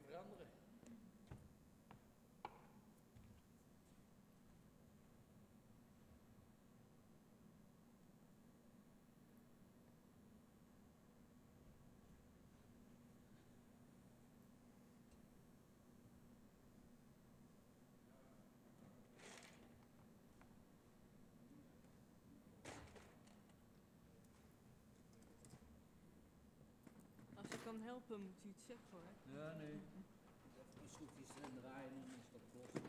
veranderen. Als je kan helpen, moet je iets zeggen hoor. Ja, nee. Even die schroefjes erin draaien en dan is dat los.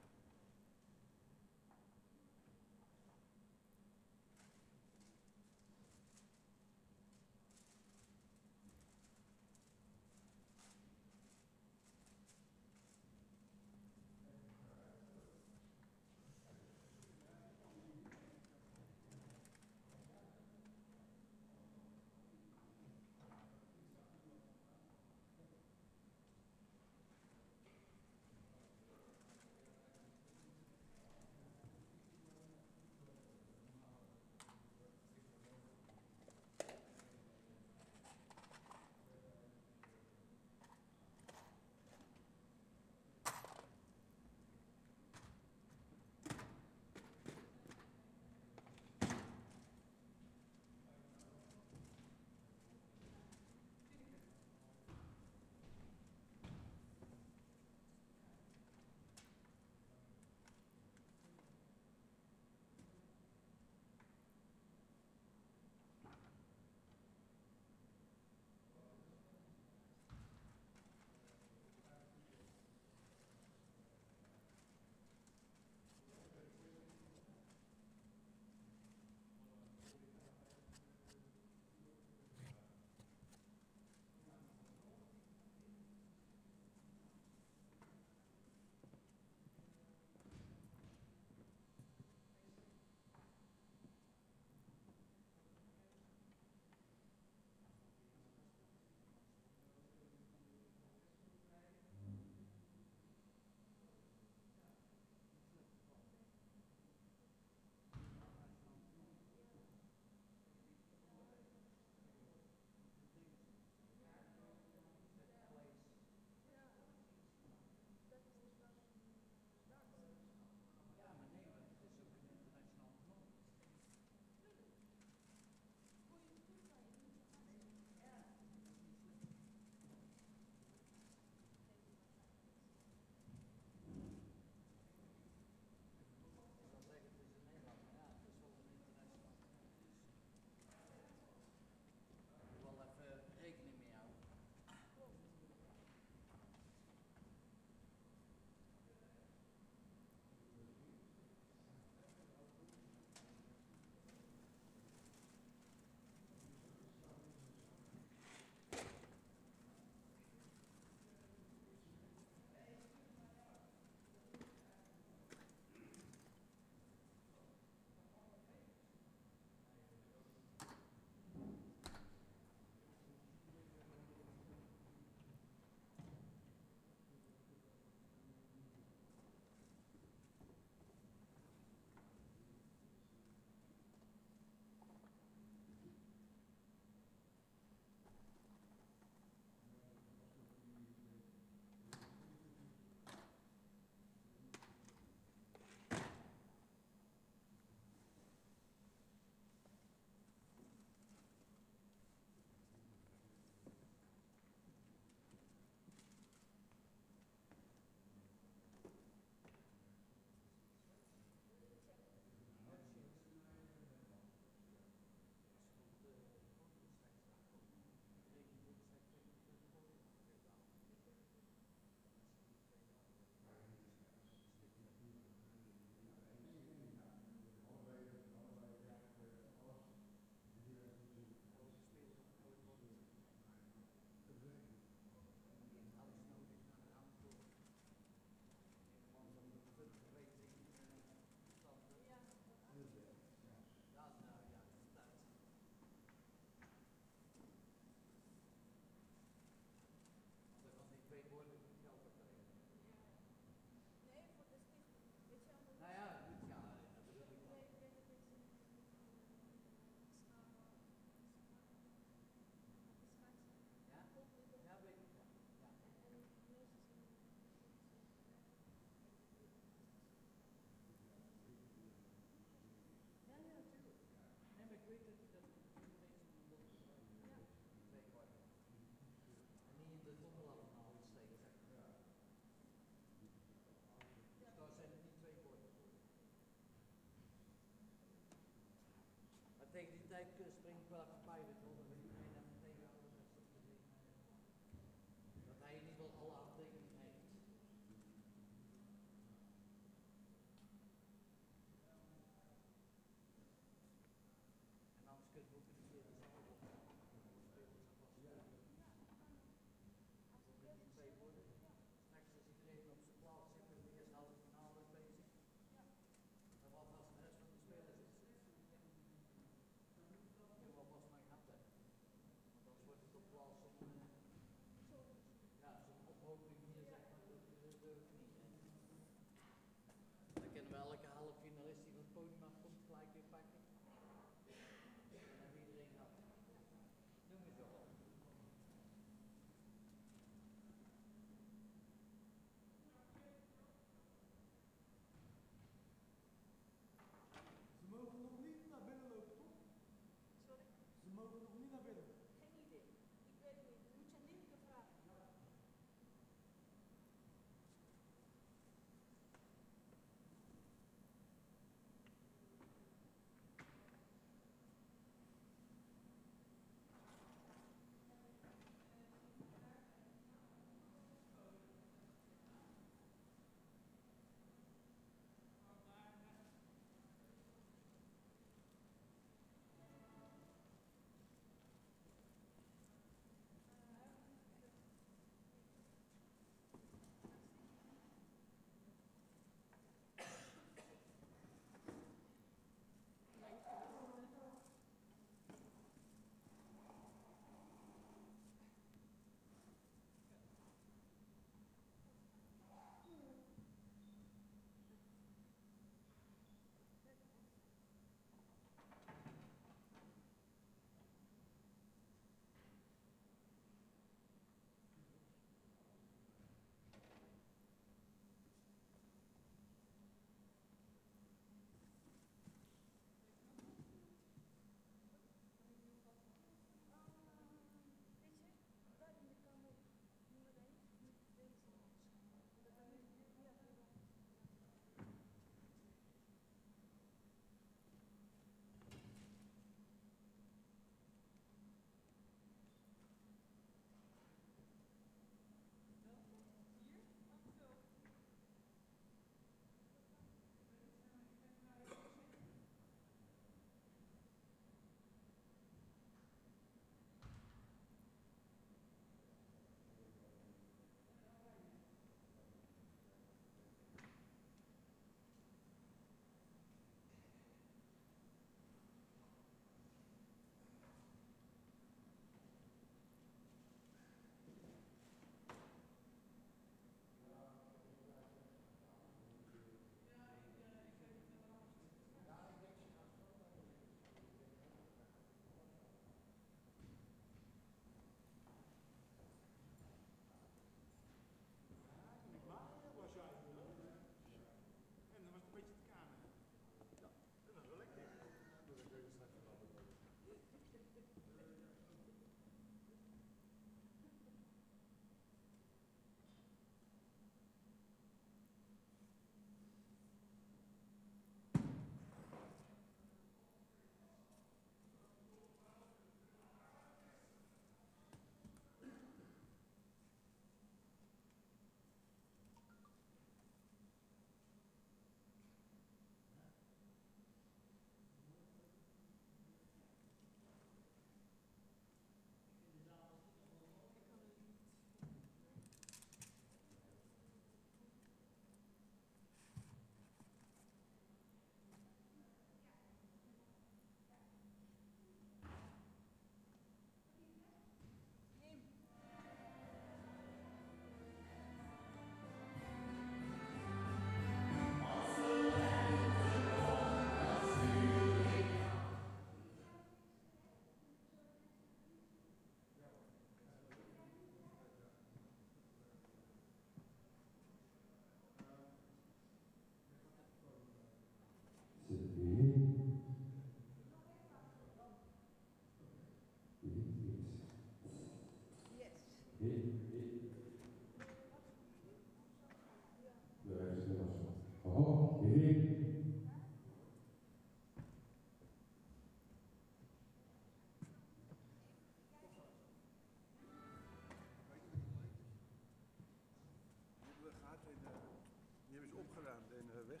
Die hebben ze opgeruimd en weg.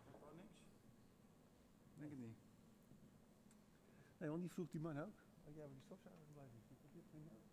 Dat was niks. Denk het niet. Nee, want die vroeg die man ook. Oh, jij wil die stofzuiger blijven. Ik heb geen nood.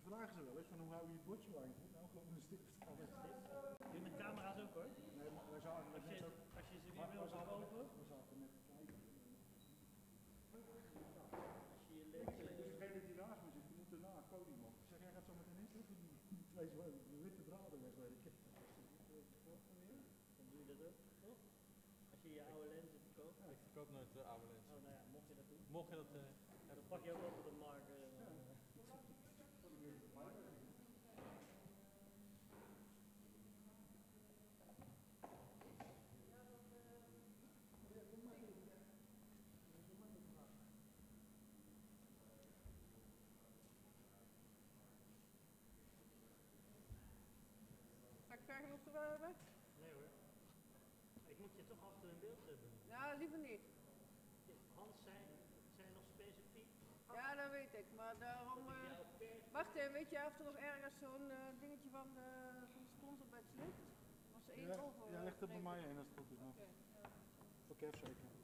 Vragen ze wel eens van hoe hou je het bordje eigenlijk? Nou, gewoon met een stift. Doe met camera's ook hoor. Nee, maar wij zaten Als je ze weer wil verkopen. We zaten net te kijken. Als je je lens Degene die naast me zit, die moet erna het podium op. Ik zeg, jij gaat zo meteen in, die twee witte draden wegwerken. dan doe je dat ook, toch? Als je je oude lenzen verkoopt. Ik verkoop nooit oude lenzen. Oh, nou ja, mocht je dat doen. Mocht je dat... Dan pak je ook op de markt. Ga ik vragen of we hebben? Nee hoor. Ik moet je toch af en toe in beeld hebben. Ja, liever niet. Hans zijn nog specifiek. Ja, dat weet ik, maar daarom... wacht even, weet je of er nog ergens zo'n dingetje van de sponsorbadge ligt? Als er één over... Ja, ligt er bij mij in als het goed is nog. Okay, ja. Voor Kev zeker.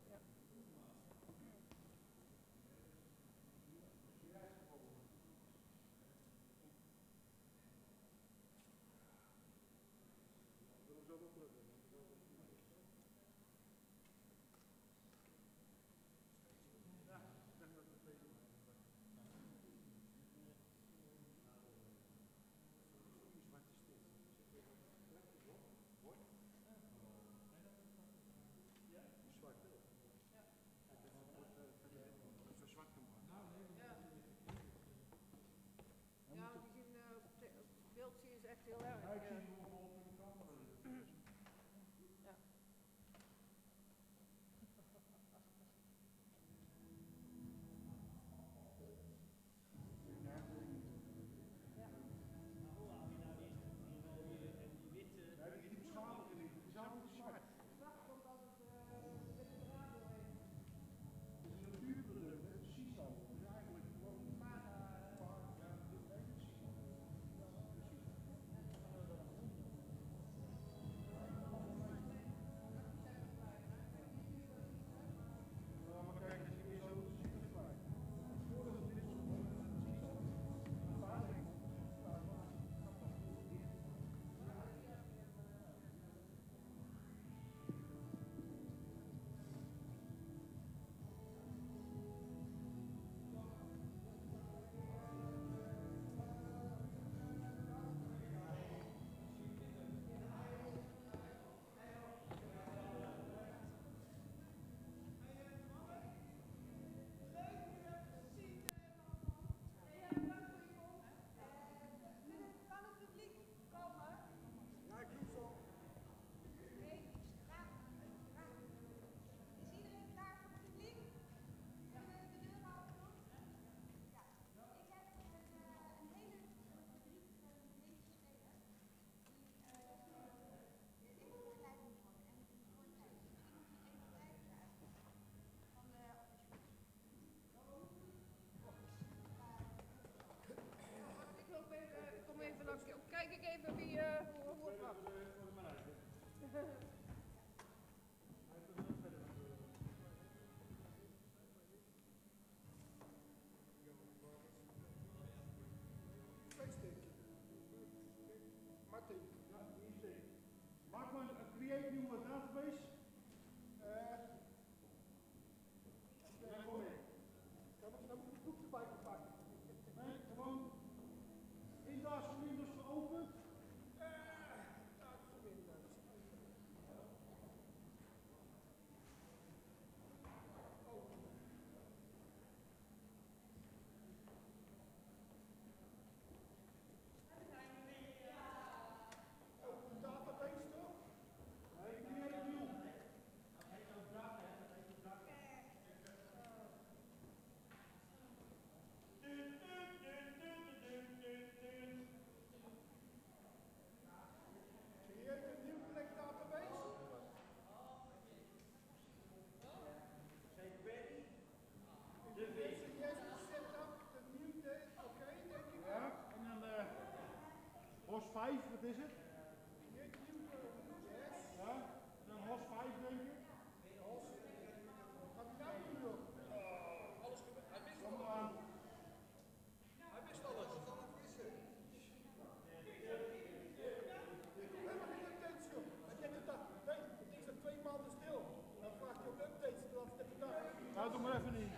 Ja. Zwart wel. Martin, ja, die steek. Maak maar een create nieuwe database. Dan moet je het boek erbij pakken. Nee, gewoon indaas van Windows geopend. Dat is Windows. Open database toch? Nee, create nieuw. Create een nieuw plek database. Yes, set up the new date. Oké, denk ik. Ja, en dan host 5, wat is het? Create new yes. Ja, en dan host 5 denk ik. Host. Gaat hij nou doen joh? Alles gebeurt. Hij mist alles. Hij mist alles. Wat kan het missen? We hebben geen updates joh. Hij denkt dat, nee, het ding staat 2 maanden stil. Dan vraagt hij om updates de laatste dag. Nou, doe maar even niet.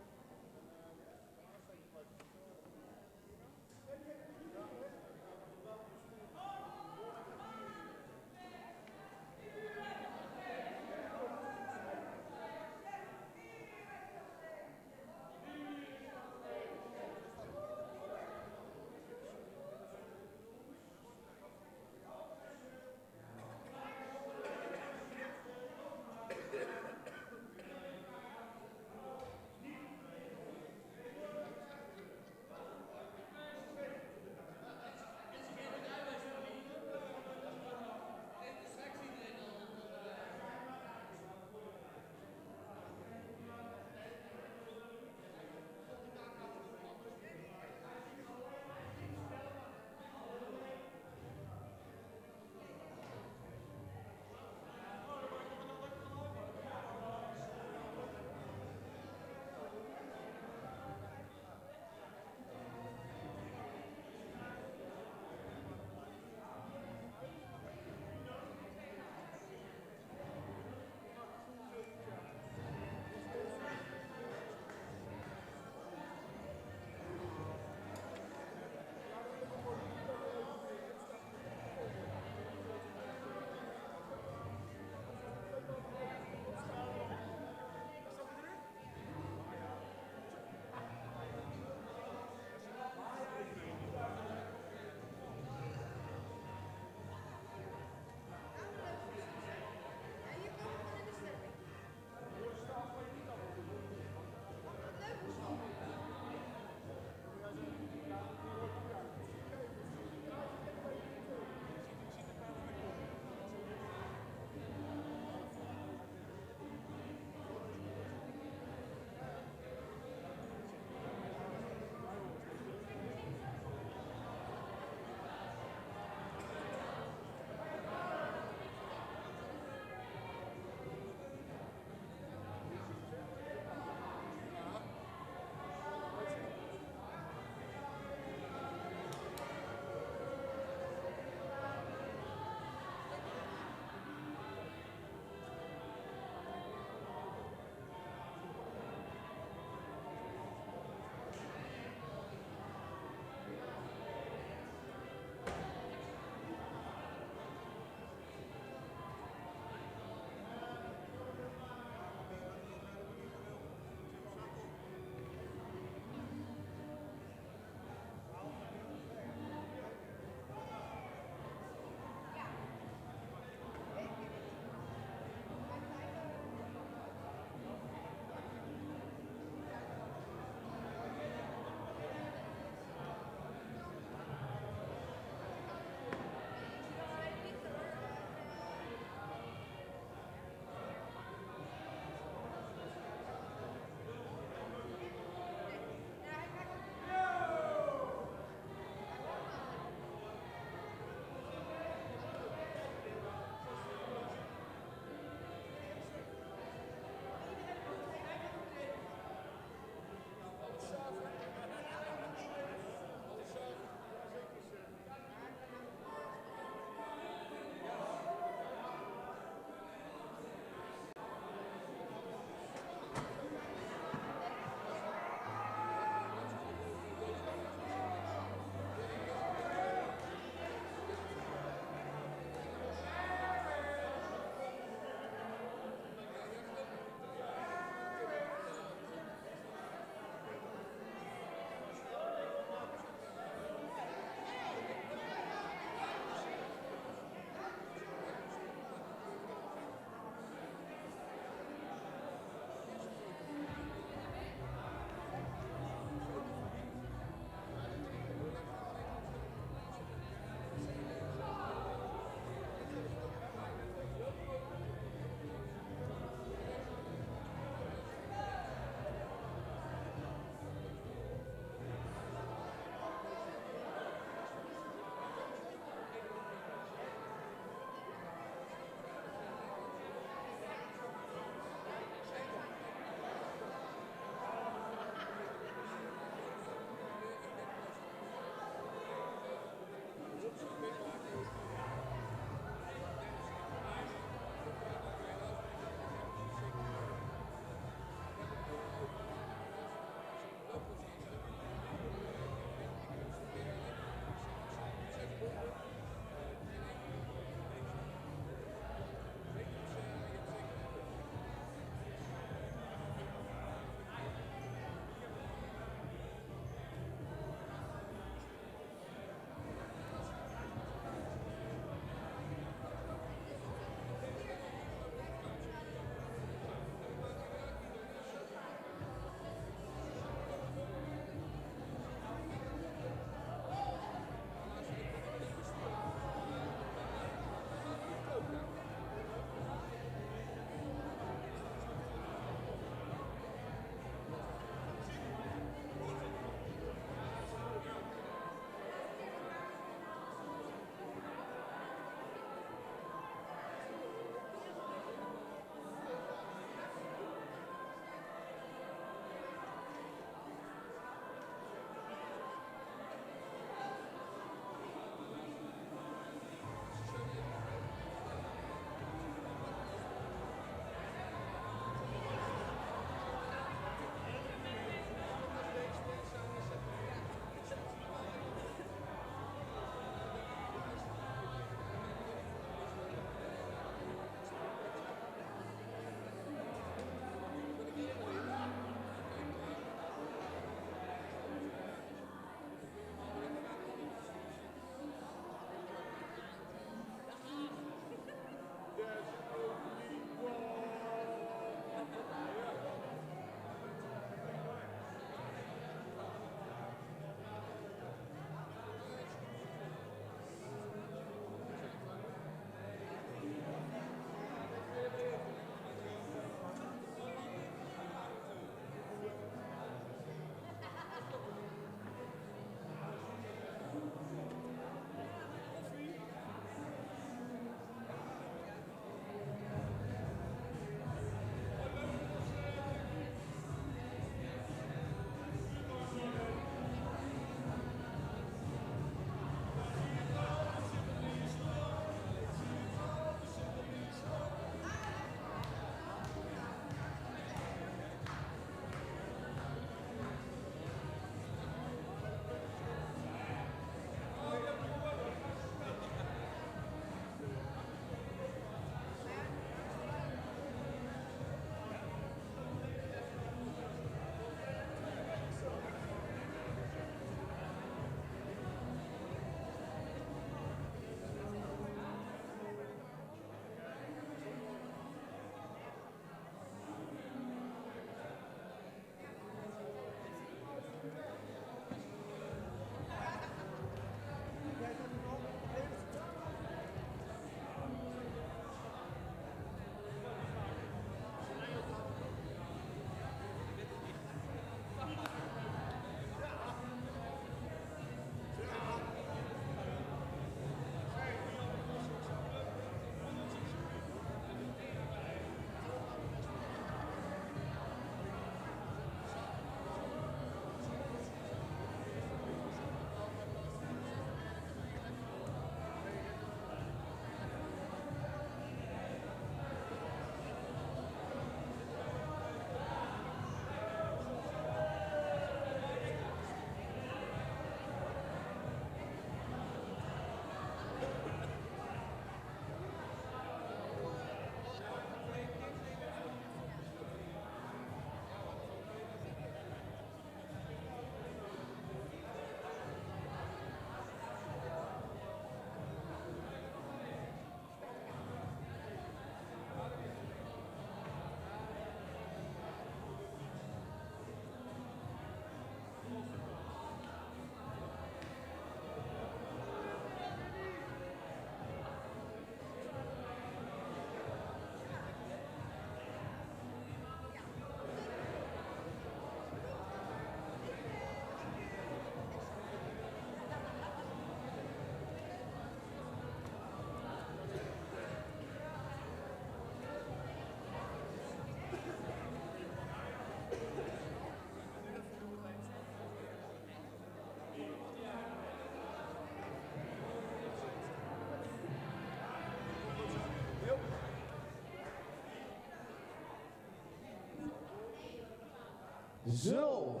Zo.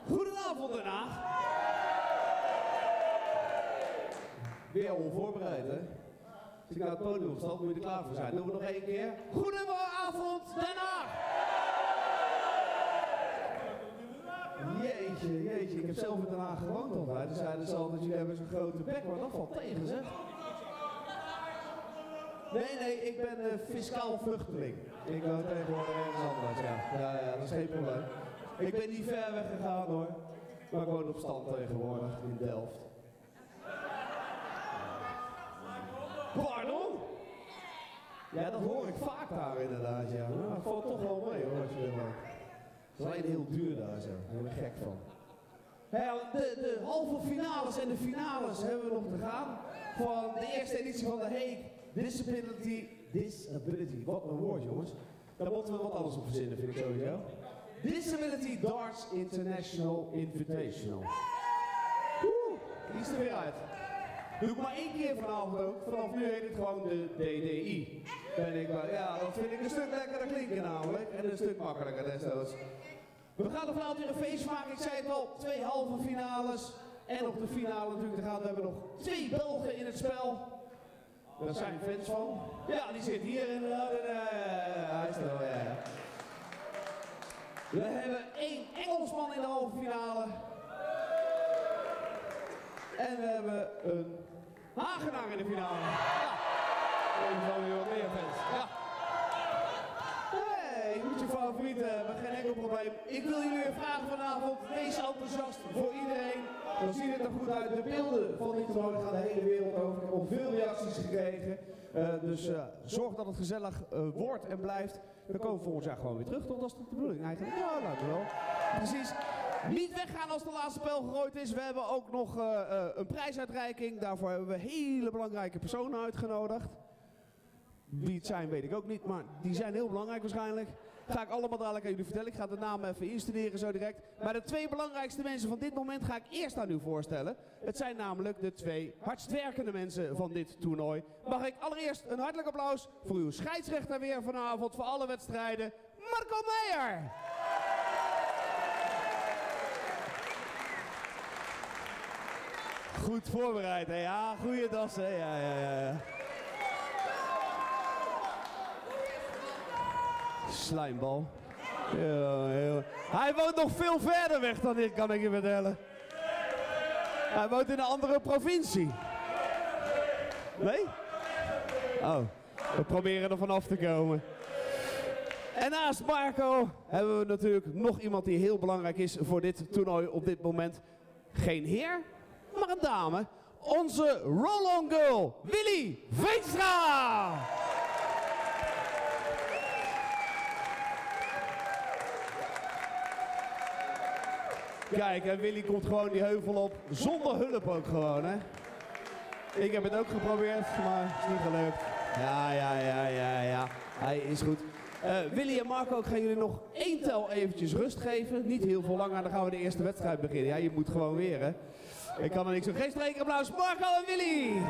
Goedenavond Den Haag. Weer onvoorbereid, hè? Als ik naar het podium stap, moet je er klaar voor zijn. Doen we nog één keer. Goedenavond Den Haag. Jeetje, ik heb zelf in Den Haag gewoond altijd. Toen zeiden ze altijd, jullie hebben zo'n grote bek, maar dat valt tegen, zeg. Nee, ik ben fiscaal vluchteling. Ik woon tegenwoordig ergens anders, ja, dat is geen probleem. Ik ben niet ver weggegaan hoor, maar ik woon op stand tegenwoordig in Delft. Pardon? Ja, dat hoor ik vaak daar inderdaad, ja. Maar dat valt toch wel mee hoor, als je dat maakt. Het is alleen heel duur daar zo, daar ben ik gek van. Ja, de halve finales en de finales hebben we nog te gaan van de eerste editie van de Hague Disabilty. Wat een woord jongens. Daar moeten we wat anders op verzinnen, vind ik sowieso. Disability Darts International Invitational. Die is er weer uit. Doe ik maar één keer vanavond ook. Vanaf nu heet het gewoon de DDI. Ja, dat vind ik een stuk lekkerder klinken namelijk. En een stuk makkelijker desnoods. We gaan er vanavond weer een feest maken. Ik zei het al, 2 halve finales. En op de finale natuurlijk te gaan. We hebben nog 2 Belgen in het spel. Daar zijn fans van. Ja, die zit hier inderdaad. Hij is er wel, ja. We hebben 1 Engelsman in de halve finale. En we hebben een Hagenaar in de finale. Ja. Even van weer wat meer fans. Ja. Hey, je moet je favorieten hebben, geen enkel probleem. Ik wil jullie weer vragen vanavond, wees enthousiast voor iedereen. Dan ziet het er goed uit. De beelden van dit toernooi gaan de hele wereld over. Ik heb al veel reacties gekregen. Dus zorg dat het gezellig wordt en blijft. We komen volgend jaar gewoon weer terug, toch? Dat is de bedoeling eigenlijk. Ja, lijkt me wel. Precies. Niet weggaan als de laatste pijl gegooid is. We hebben ook nog een prijsuitreiking. Daarvoor hebben we hele belangrijke personen uitgenodigd. Wie het zijn weet ik ook niet, maar die zijn heel belangrijk waarschijnlijk. Ga ik allemaal dadelijk aan jullie vertellen. Ik ga de naam even instuderen zo direct. Maar de 2 belangrijkste mensen van dit moment ga ik eerst aan u voorstellen. Het zijn namelijk de 2 hardst werkende mensen van dit toernooi. Mag ik allereerst een hartelijk applaus voor uw scheidsrechter weer vanavond voor alle wedstrijden, Marco Meijer. Goed voorbereid, hè? Ja, goede das, hè? Ja. Slijmbal. Ja. Hij woont nog veel verder weg dan dit, kan ik je vertellen. Hij woont in een andere provincie. Nee? Oh, we proberen er vanaf te komen. En naast Marco hebben we natuurlijk nog iemand die heel belangrijk is voor dit toernooi op dit moment. Geen heer, maar een dame. Onze roll-on girl, Willy Veenstra! Kijk, en Willy komt gewoon die heuvel op, zonder hulp ook gewoon, hè. Ik heb het ook geprobeerd, maar het is niet gelukt. Ja. Hij is goed. Willy en Marco, ik ga jullie nog 1 tel eventjes rust geven. Niet heel veel langer, dan gaan we de eerste wedstrijd beginnen. Ja, je moet gewoon weer, hè. Ik kan er niks op. Geef er 1 keer applaus, Marco en Willy!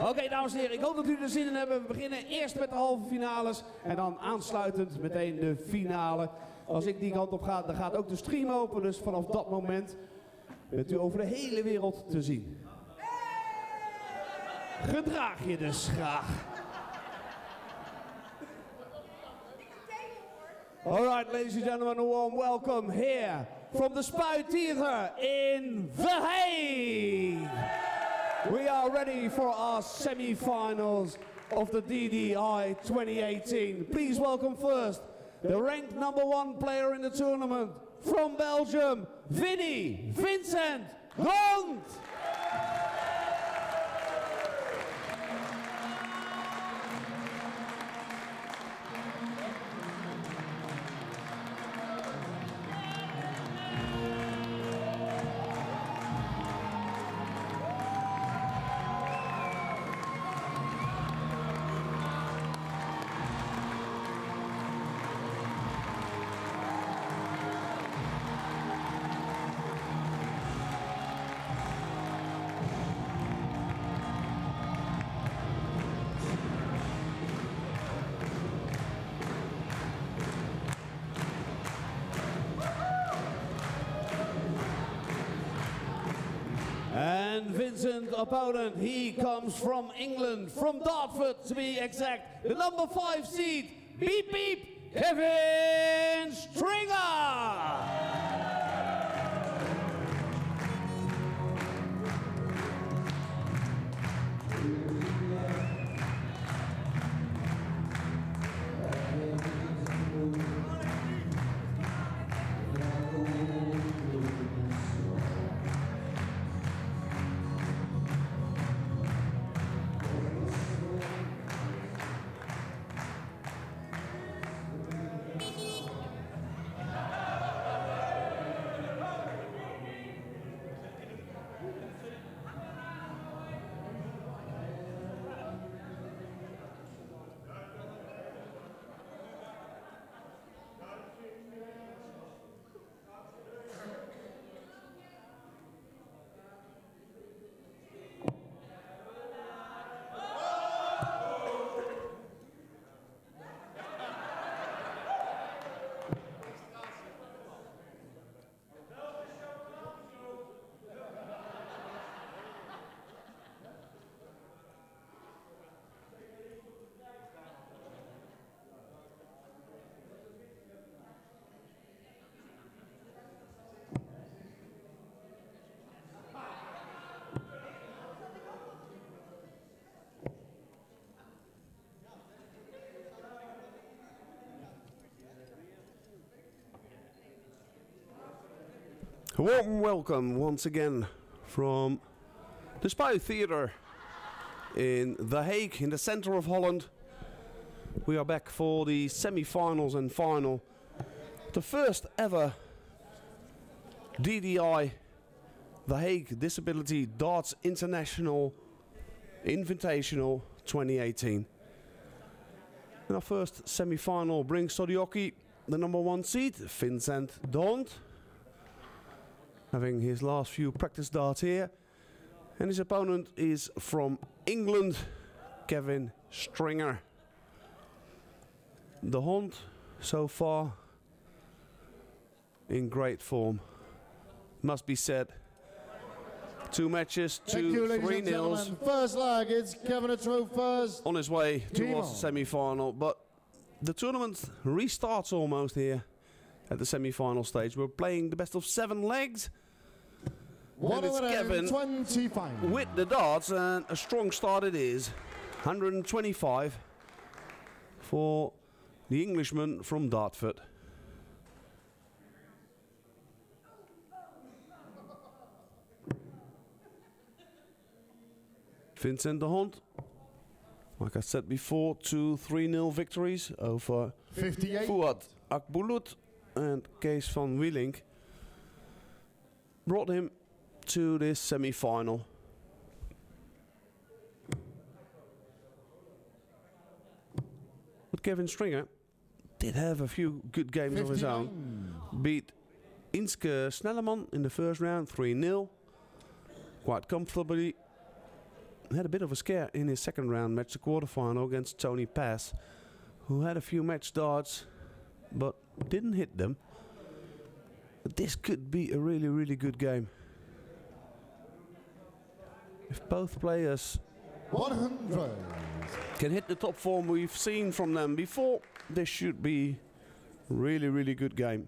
Oké, dames en heren, ik hoop dat jullie er zin in hebben. We beginnen eerst met de halve finales en dan aansluitend meteen de finale. Als ik die kant op ga, dan gaat ook de stream open. Dus vanaf dat moment bent u over de hele wereld te zien. Gedraag je dus graag. Alright, ladies and gentlemen, a warm welcome here from the Spui Theater in The Hague. We are ready for our semi-finals of the DDI 2018. Please welcome first the ranked #1 player in the tournament from Belgium, Vinny Vincent Gont. And Vincent's opponent, he comes from England, from Dartford to be exact, the number 5 seed, beep beep, Kevin Stringer! A warm welcome once again from the Spy Theatre in The Hague, in the center of Holland. We are back for the semi-finals and final. The first ever DDI, The Hague Disability Darts International Invitational 2018. And our first semi-final brings to the hockey the number 1 seed, Vincent de Hond, having his last few practice darts here. And his opponent is from England, Kevin Stringer. De Hond, so far, in great form, must be said. 2 matches, 3 nils. First leg, it's Kevin Stringer first. On his way towards the semi-final, but the tournament restarts almost here at the semi-final stage. We're playing the best of 7 legs. And it's Kevin 25 with the darts, and a strong start it is. 125 for the Englishman from Dartford. Vincent de Hond, like I said before, 2 3-0 victories over 58. Fuad Akbulut and Kees van Wielink. Brought him to this semi-final. But Kevin Stringer did have a few good games of his own. Beat Inske Snelleman in the first round 3-0 quite comfortably. Had a bit of a scare in his second round match, the quarterfinal against Tony Pass, who had a few match darts but didn't hit them. But this could be a really, really good game. If both players 100 can hit the top form we've seen from them before, this should be a really, really good game.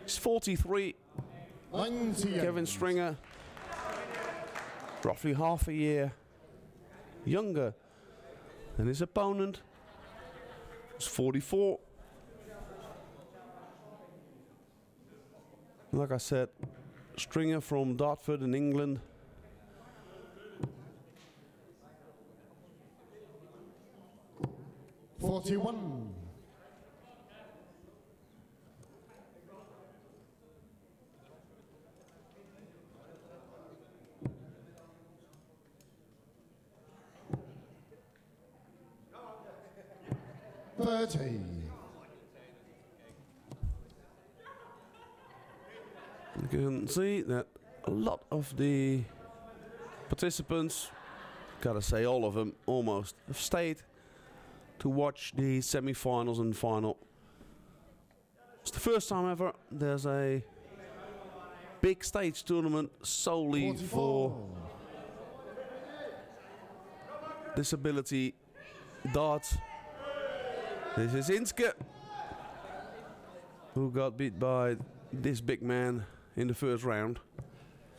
He's 43. 98. Kevin Stringer, roughly half a year younger than his opponent, who's 44. Like I said, Stringer from Dartford in England. $41. $30. You can see that a lot of the participants, gotta say all of them almost, have stayed to watch the semi-finals and final. It's the first time ever there's a big stage tournament solely 44. for disability darts. This is Inske, who got beat by this big man in the first round.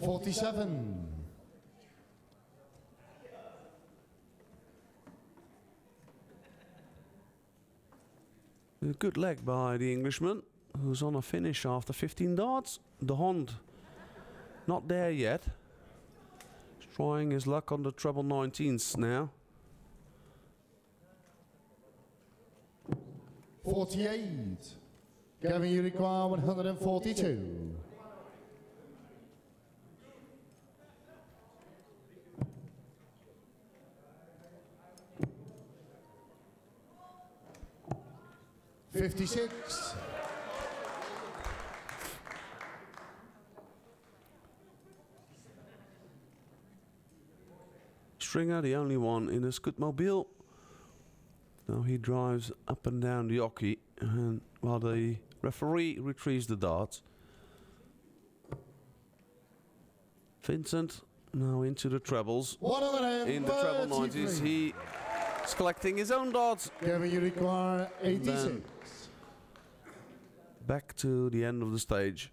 47. A good leg by the Englishman, who's on a finish after 15 darts. The Hond, not there yet. He's trying his luck on the treble 19s now. 48. Kevin, you require 142. $56. Stringer, the only one in a scootmobile. Now he drives up and down the hockey, and while the referee retrieves the darts. Vincent now into the trebles. In the treble 90s, he is collecting his own darts. Kevin, you require 86. Back to the end of the stage.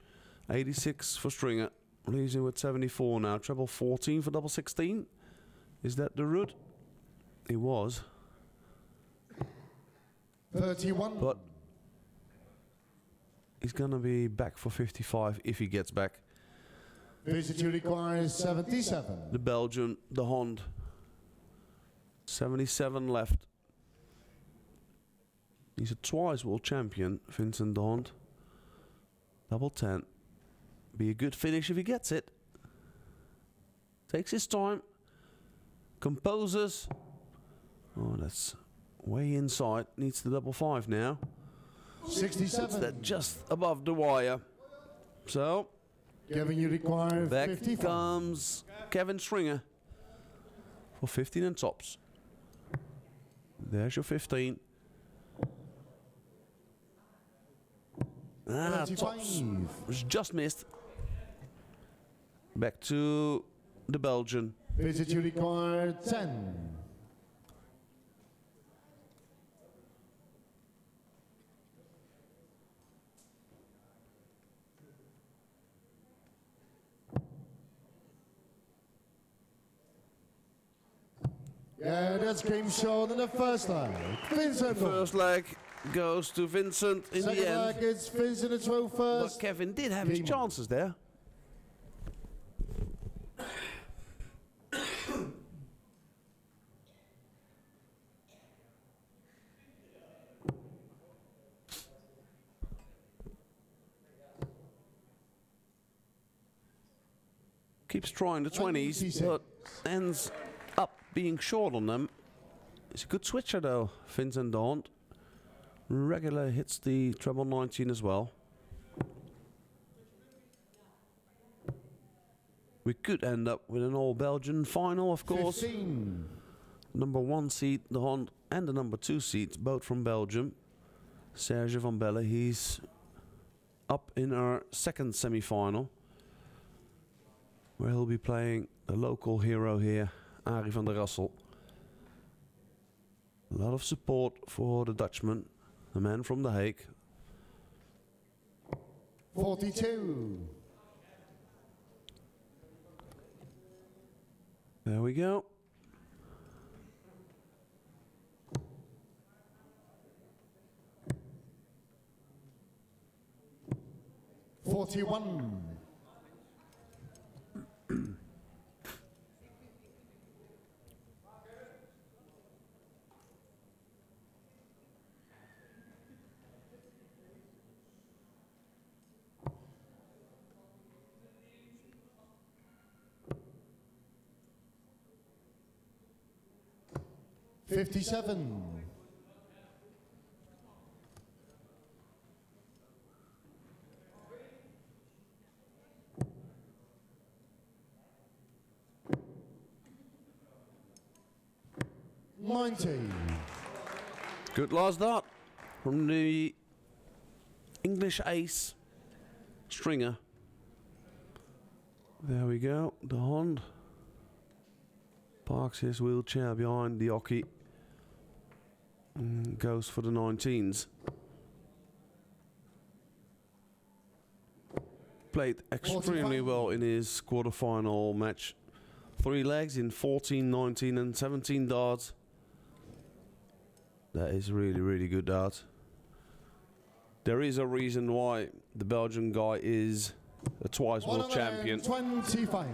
86 for Stringer. Leaves him with 74 now. Treble 14 for double 16. Is that the route? It was. 31. But he's going to be back for 55 if he gets back. Visit you requires 77. The Belgian, the Hond. 77 left. He's a twice world champion, Vincent de Hond. Double 10. Be a good finish if he gets it. Takes his time. Composes. Oh, that's way inside. Needs the double 5 now. 67. Puts that just above the wire. So, Kevin, you require back 55. comes Kevin Stringer for 15 and tops. There's your 15. Ah, tops was just missed. Back to the Belgian. Visit you require 10. Yeah, that's game short in the first leg. Vincent. First leg goes to Vincent in Second the end. leg, it's Vincent as well first. But Kevin did have his chances there. Keeps trying the 20s, but ends up being short on them. He's a good switcher though, Vincent de Hond. Regular hits the treble 19 as well. We could end up with an all-Belgian final, of course. 15. Number 1 seed, de Hond, and the number 2 seed, both from Belgium. Serge van Belle, he's up in our second semi-final, where he'll be playing the local hero here, Arie van der Rassel. A lot of support for the Dutchman, the man from The Hague. 42. There we go. $41. $57. $90. Good last dart from the English ace, Stringer. There we go, the Hond. Parks his wheelchair behind the hockey. And goes for the 19s. Played extremely well in his quarterfinal match. 3 legs in 14, 19 and 17 darts. That is really, really good dart. There is a reason why the Belgian guy is a twice world champion. 25.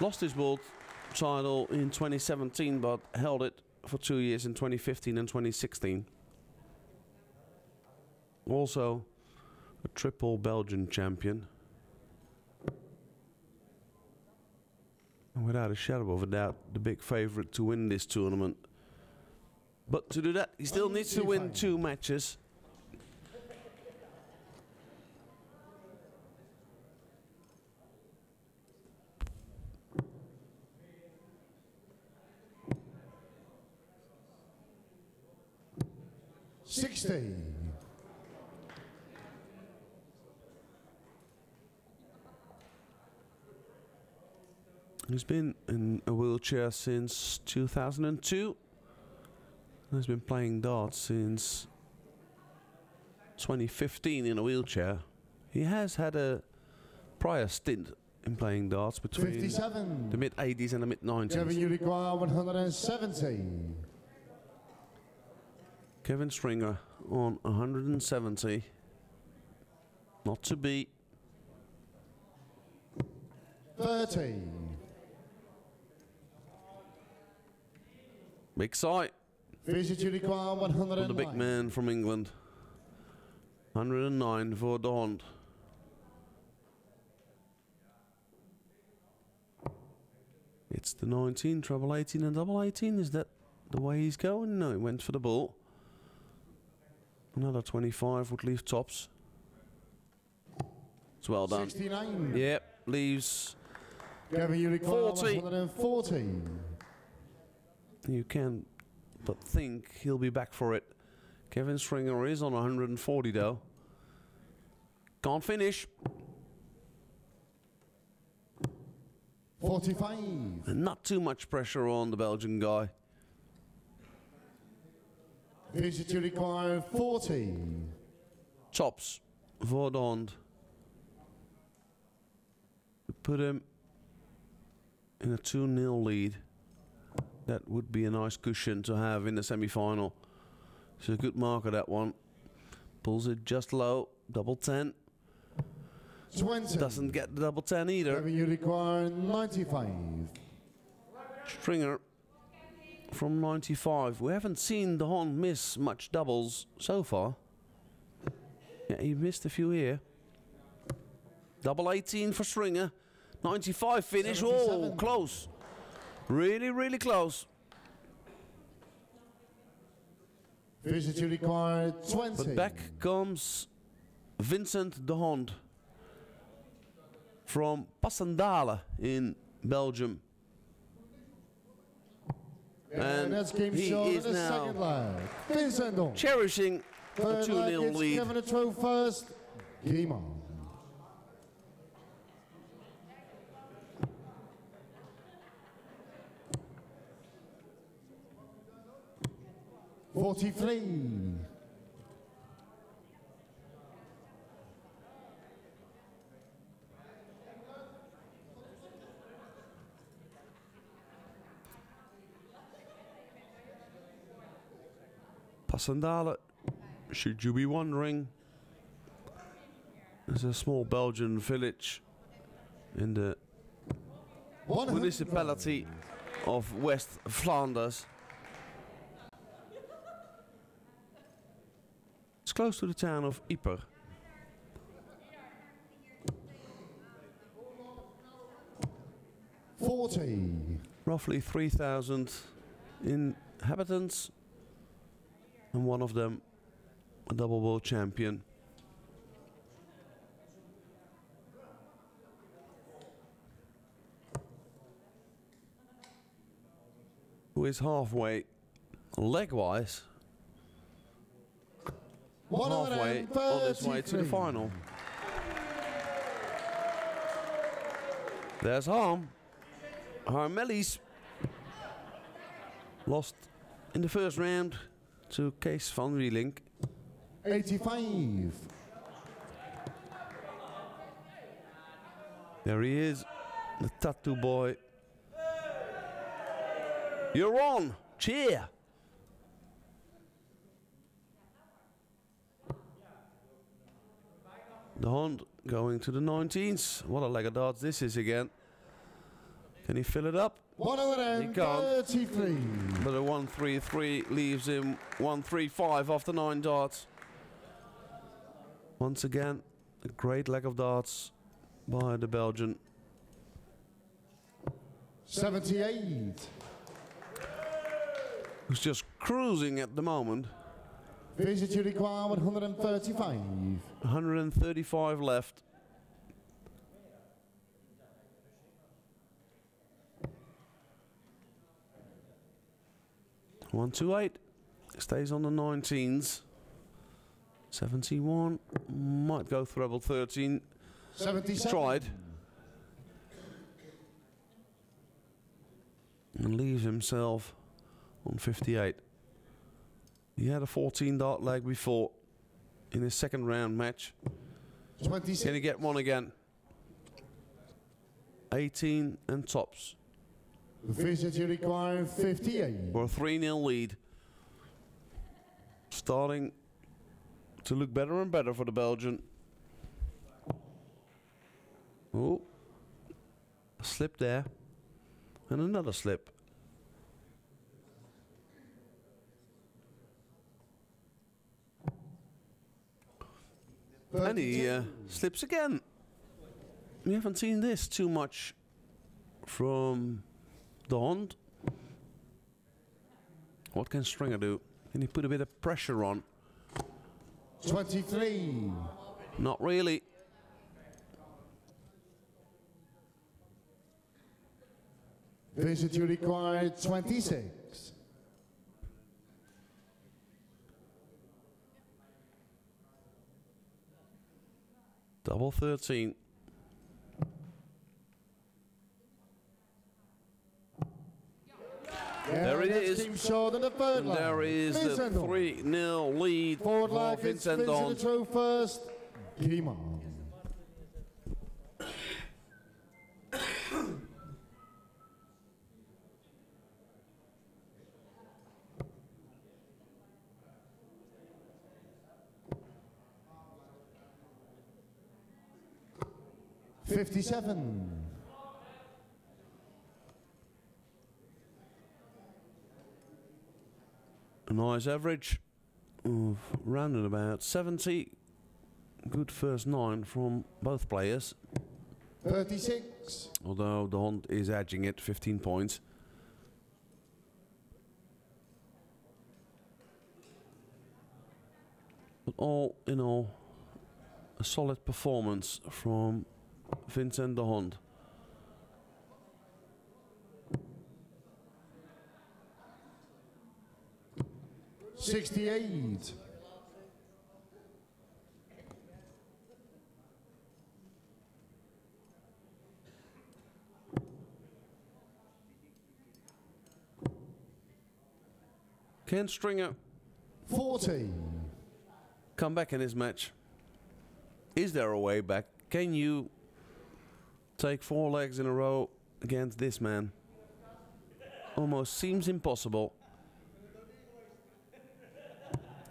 Lost his world title in 2017, but held it for 2 years in 2015 and 2016. Also a triple Belgian champion. And without a shadow of a doubt, the big favorite to win this tournament. But to do that, he still needs to win 2 matches. He's been in a wheelchair since 2002. He's been playing darts since 2015 in a wheelchair. He has had a prior stint in playing darts between 57. the mid-80s and the mid-90s. Kevin, you require 170. Kevin Stringer on 170. Not to beat. 30. Big sight. Visit you require For 109. the big man from England. 109 for the Hond. It's the 19, treble 18 and double 18. Is that the way he's going? No, he went for the ball. Another 25 would leave tops. It's well done. 69. Yep, leaves Kevin, you require 40. 140. You can but think he'll be back for it. Kevin Stringer is on 140 though. Can't finish. 45. And not too much pressure on the Belgian guy. Visit you require 40. Tops for the Hond. Put him in a 2-0 lead. That would be a nice cushion to have in the semi-final. It's a good marker, that one. Pulls it just low, double 10. 20. Doesn't get the double 10 either. Kevin, you require 95. Stringer from 95. We haven't seen the Hond miss much doubles so far. Yeah, he missed a few here. Double 18 for Stringer. 95 finish. 77. Oh, close. Really, really close. Visit you require 20. But back comes Vincent de Hond from Passendale in Belgium. And that's game he shot is in the now second leg. Vincent Don. cherishing a Third leg, 2-0 it's lead. Kevin a throw first. Game on. $43. Passendale, should you be wondering, is a small Belgian village in the municipality of West Flanders. It's close to the town of Yper. Roughly 3,000 inhabitants, and one of them a double world champion. Who is halfway leg-wise halfway on his way to the final. There's Harm. Harmelis lost in the first round to Kees van Wielink. 85. There he is, the tattoo boy. You're on, cheer. The Hond going to the 19s. What a leg of darts this is again. Can he fill it up? He can't. 133. But a 1-3-3 leaves him 1-3-5 after 9 darts. Once again, a great leg of darts by the Belgian. 78. Who's just cruising at the moment. Visit you require 135. 135 left. One, 2, 8. Stays on the 19s. 71. Might go treble 13. 77. Tried. And leaves himself on 58. He had a 14 dart leg before in his second round match. 26. Can he get one again? 18 and tops. Visit you require 58. For a 3-0 lead. Starting to look better and better for the Belgian. Oh, a slip there. And another slip. And he slips again. We haven't seen this too much from the Hond. What can Stringer do? Can he put a bit of pressure on? 23. Not really. Visit you require 26. Double 13. There it is. Team short in the third And line. there is the Vincent. 3-0 lead Forward for leg, it's Vincent Vincent Don. the throw first. Guillemot. $57. A nice average of round about 70. Good first 9 from both players. 36. Although the Hond is edging it 15 points. But all in all, a solid performance from Vincent de Hond. $68. Can Stringer 40. come back in this match? Is there a way back? Can you take 4 legs in a row against this man? Almost seems impossible.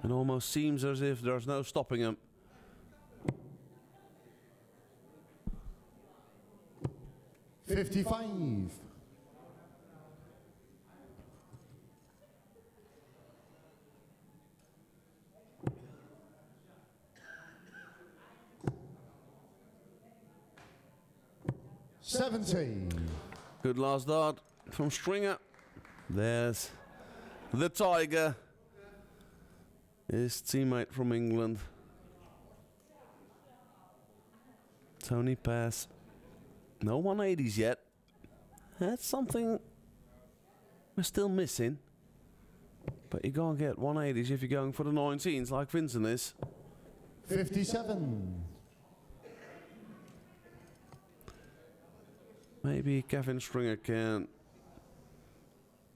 It almost seems as if there's no stopping him. $55. $70. Good last dart from Stringer. There's the Tiger. His teammate from England. Tony Pass. No 180s yet. That's something we're still missing. But you can't get 180s if you're going for the 19s like Vincent is. 57. Maybe Kevin Stringer can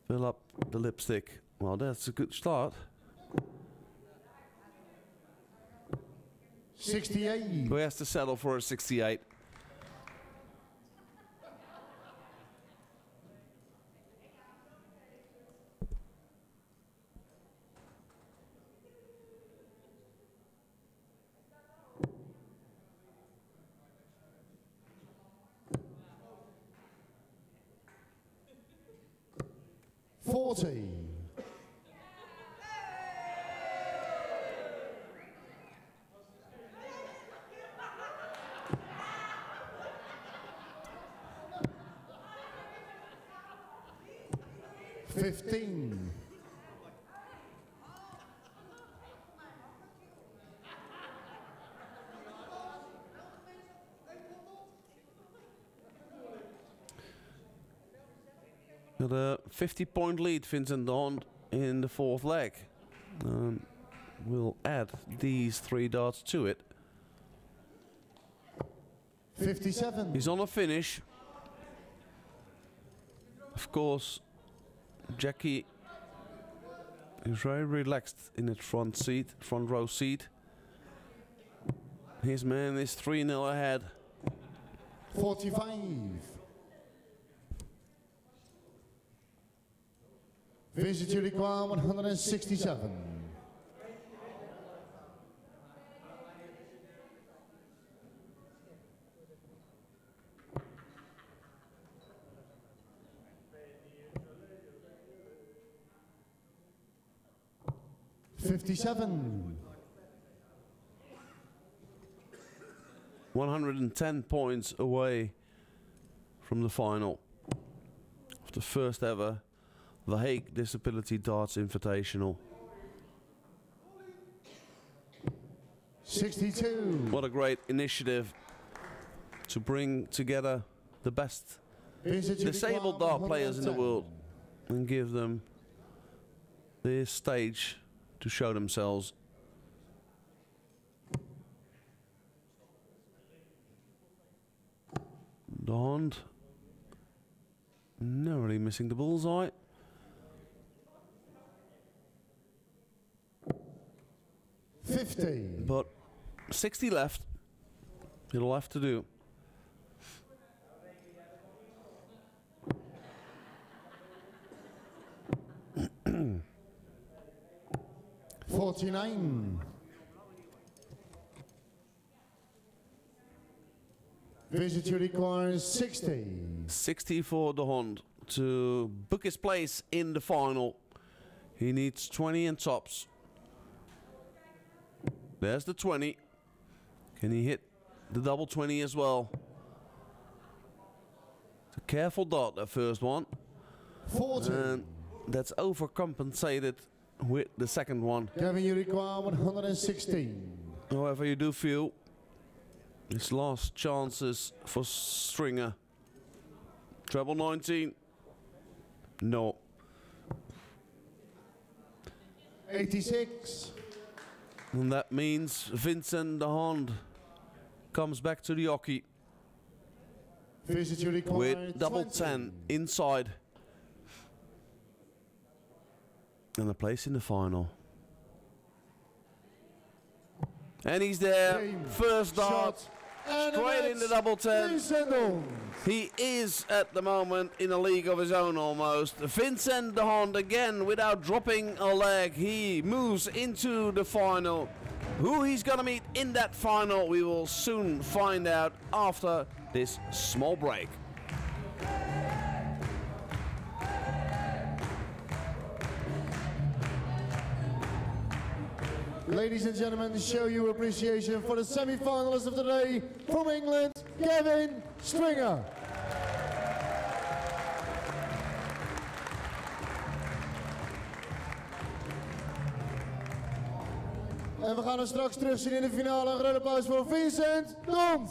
fill up the lipstick. Well, that's a good start. 68. Who has to settle for a 68? $15. Got a 50-point lead, Vincent Dawn, in the fourth leg. We'll add these 3 darts to it. 57. He's on a finish. Of course, Jackie is very relaxed in his front row seat. His man is 3-0 ahead. 45. Vincent Juliqua, 167. $57. 110 points away from the final of the first ever the Hague Disability Darts Invitational. 62. What a great initiative to bring together the best disabled dart players in the world and give them this stage to show themselves. Dawn narrowly missing the bullseye. $50. But 60 left. It'll have to do. $49. Visit requires 60. 60 for Dawn to book his place in the final. He needs 20 and tops. There's the 20. Can he hit the double 20 as well? It's a careful dart, that first one. 40. And that's overcompensated with the second one. Kevin, you require 116. However, you do feel his last chances for Stringer. Treble 19. No. 86. And that means Vincent Dawn comes back to the hockey Visit you require with double 20. 10 inside. And a place in the final. And he's there. Game, First dart. shot, and Straight in the double 10. Vincent Dawn. He is at the moment in a league of his own almost. Vincent Dawn again without dropping a leg. He moves into the final. Who he's gonna meet in that final we will soon find out after this small break. Ladies and gentlemen, show your appreciation for the semi-finalists of the day from England, Kevin Stringer. En we gaan hem straks terugzien in de finale. Een groot applaus voor Vincent Dawn.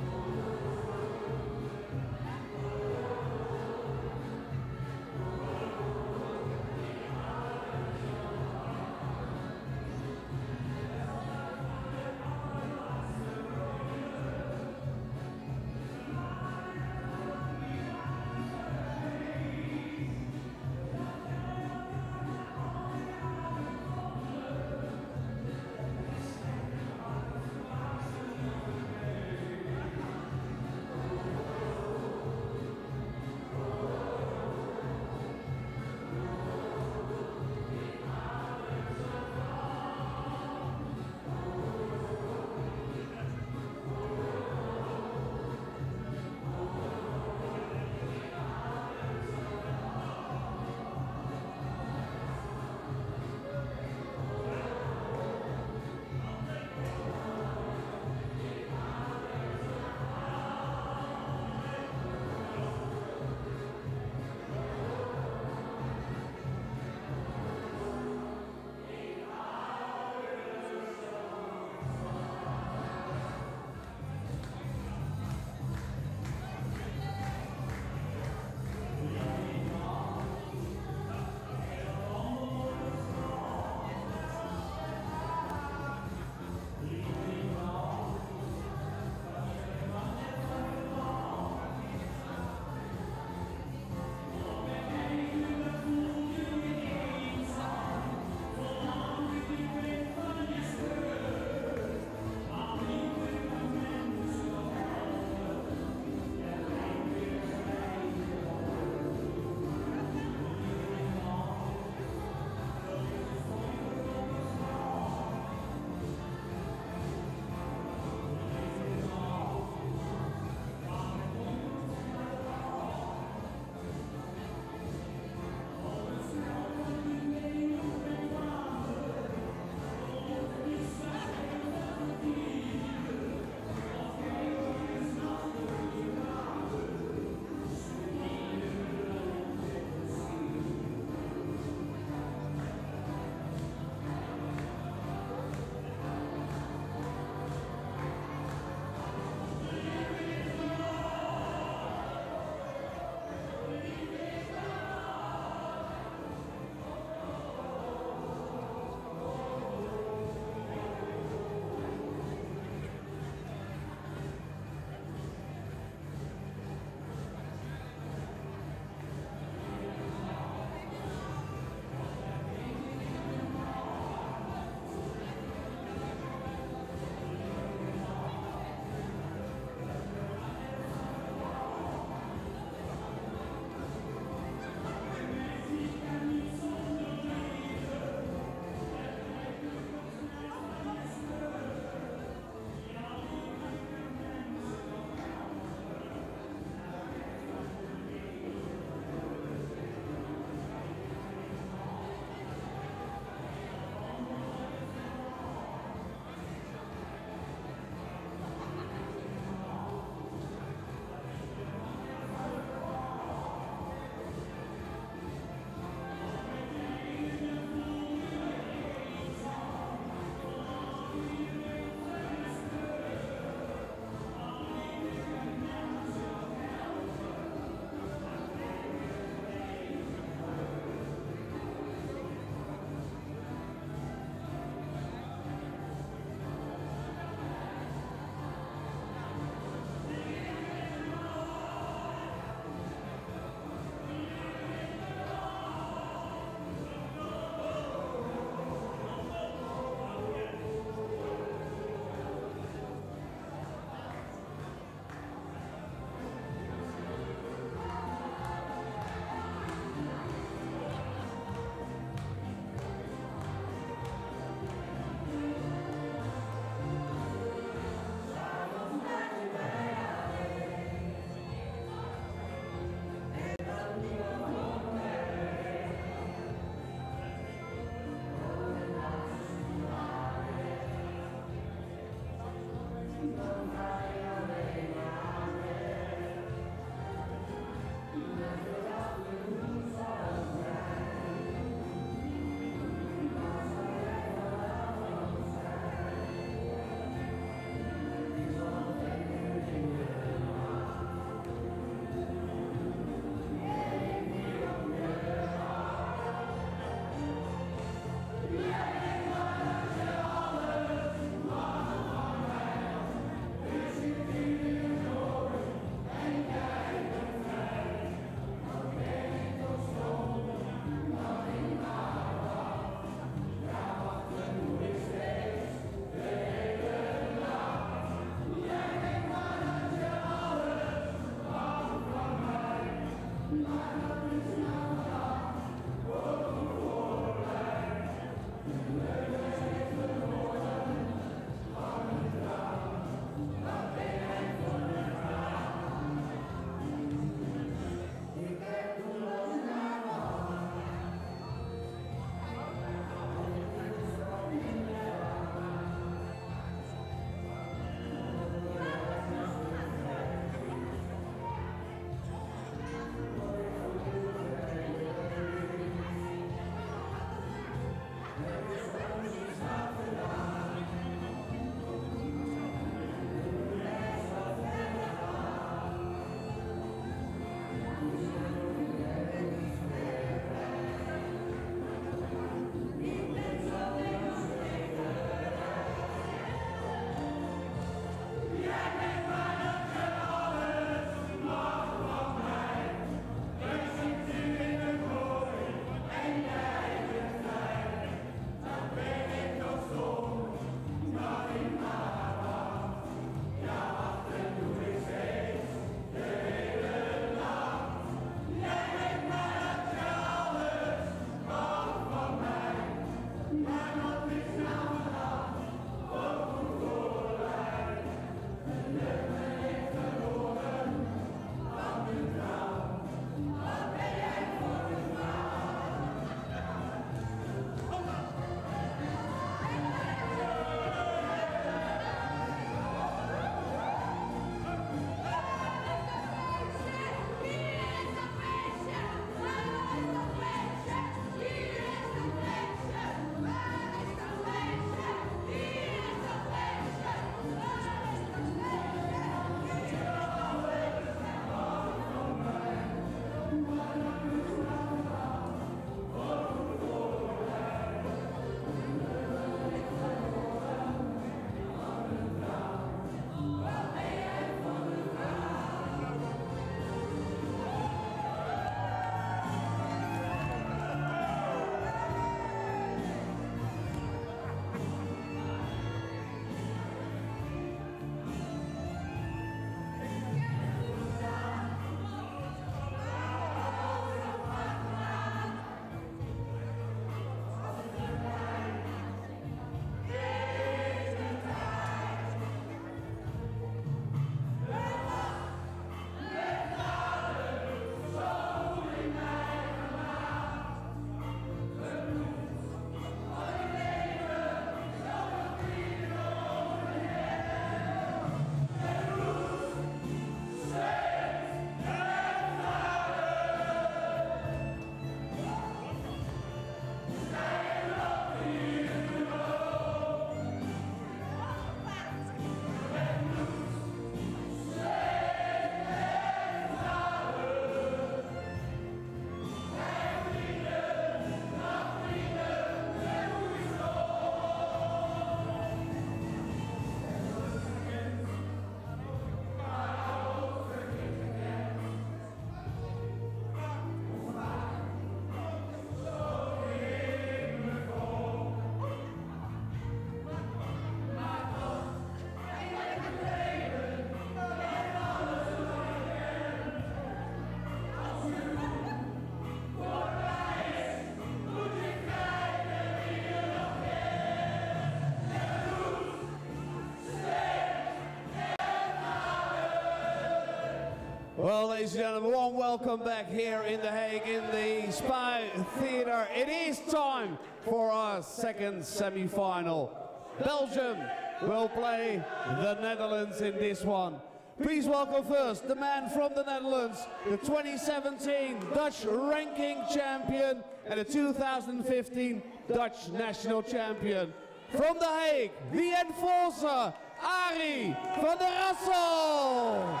Well, ladies and gentlemen, warm welcome back here in The Hague in the Spy Theatre. It is time for our second semi-final. Belgium will play the Netherlands in this one. Please welcome first the man from the Netherlands, the 2017 Dutch ranking champion and the 2015 Dutch national champion. From The Hague, the enforcer, Arie van der Rassel.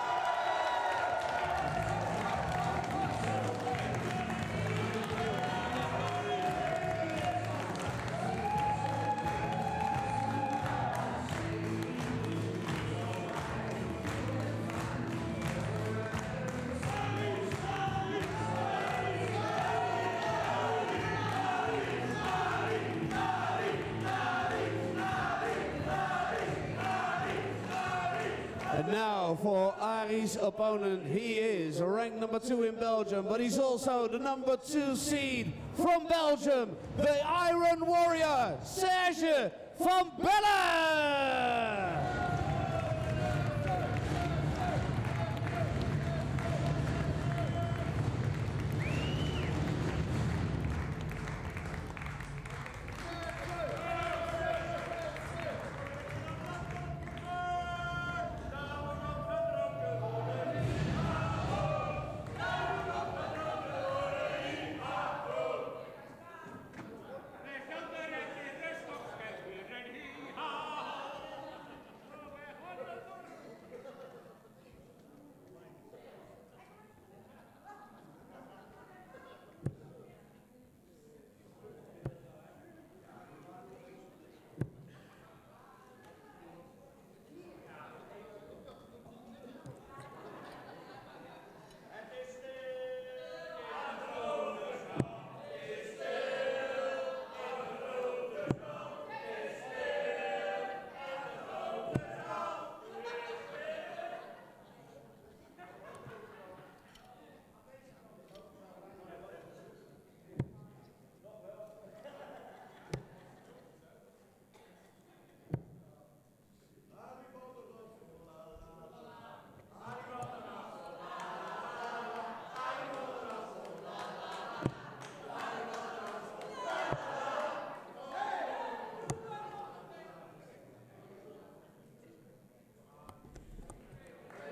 And now for Arie Ari's opponent. He is ranked number 2 in Belgium, but he's also the number 2 seed from Belgium, the Iron Warrior, Serge van Belle!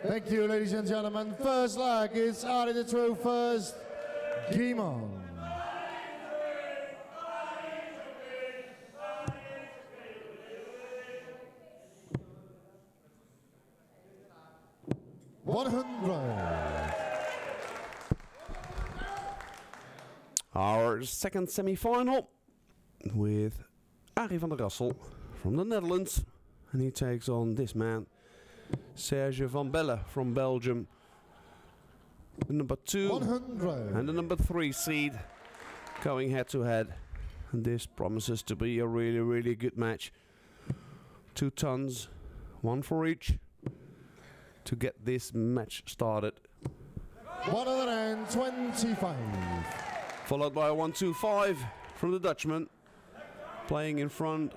Thank you, ladies and gentlemen. First leg is Ari de True first. Game on. Our second semi-final with Arie van der Rassel from the Netherlands, and he takes on this man, Serge van Belle from Belgium, the number 2 100. and the number 3 seed, going head to head. And this promises to be a really, really good match. 2 tons, 1 for each, to get this match started. 125. Followed by a 1-2-5 from the Dutchman, playing in front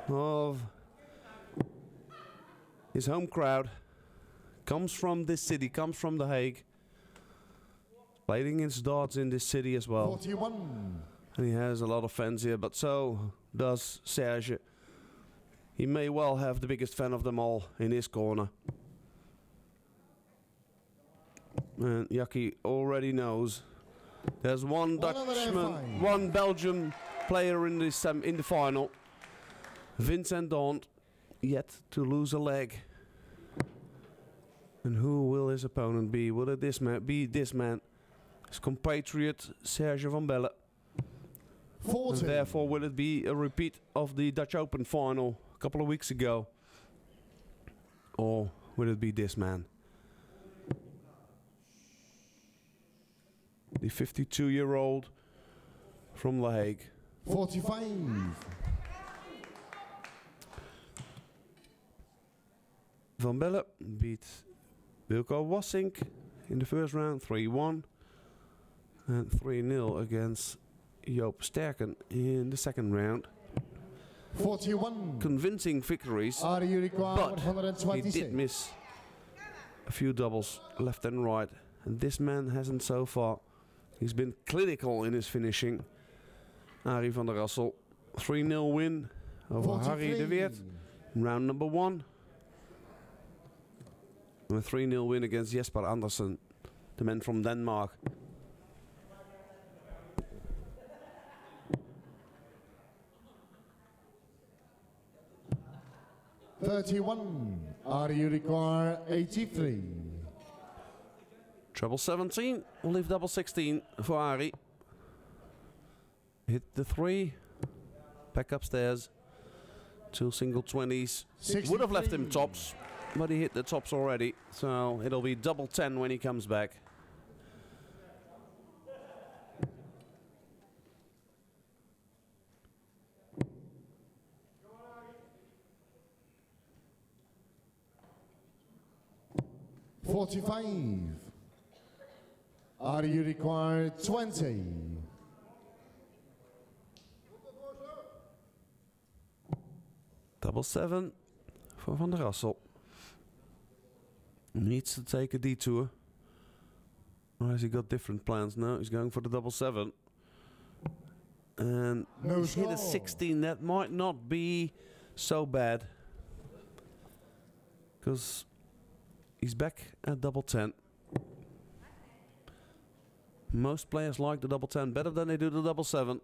of his home crowd. Comes from this city, comes from The Hague. Playing his darts in this city as well. 41. And he has a lot of fans here, but so does Serge. He may well have the biggest fan of them all in his corner. And Jackie already knows there's one Dutchman, one Belgian player in this in the final. Vincent Daunt, yet to lose a leg. And who will his opponent be? Will it this man his compatriot Serge van Belle? 40. And therefore, will it be a repeat of the Dutch Open final a couple of weeks ago? Or will it be this man? The 52-year-old from The Hague. 45. Van Belle beat Wilco Wassink in the first round, 3-1. And 3-0 against Joop Sterken in the second round. 41. Convincing victories, Are you required? but he did miss a few doubles left and right. And this man hasn't so far. He's been clinical in his finishing. Arie van der Rassel, 3-0 win over Harry de Weert in round number 1. And a 3-0 win against Jesper Andersen, the man from Denmark. Are you require 83? Treble 17, we'll leave double 16 for Arie. Hit the 3, back upstairs. 2 single 20s. Would have left him tops, but he hit the tops already. So it'll be double 10 when he comes back. 45. Are you required 20? Double 7 for Van der Rassel. Needs to take a detour. Or has he got different plans? No, he's going for the double 7. And No he's hit a score. 16. That might not be so bad. Because he's back at double 10. Most players like the double 10 better than they do the double 7.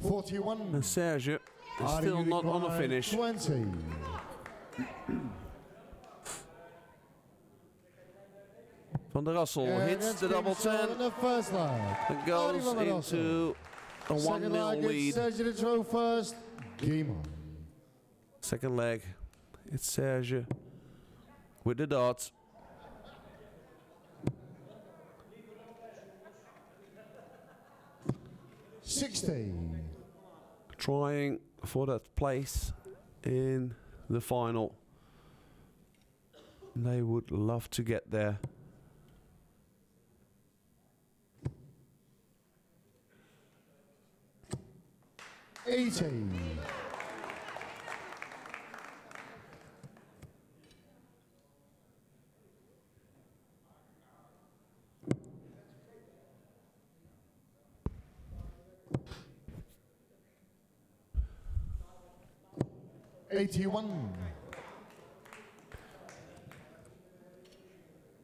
41. And Serge is Are still you not on a required finish. 20. Van der Rassel And hits that's the been double thrown 10. in the first leg. It goes Van der Rassel. into a Second 1-0 leg, it's lead. Serge to throw first. Game on. Second leg, it's Serge with the darts. Trying for that place in the final. They would love to get there.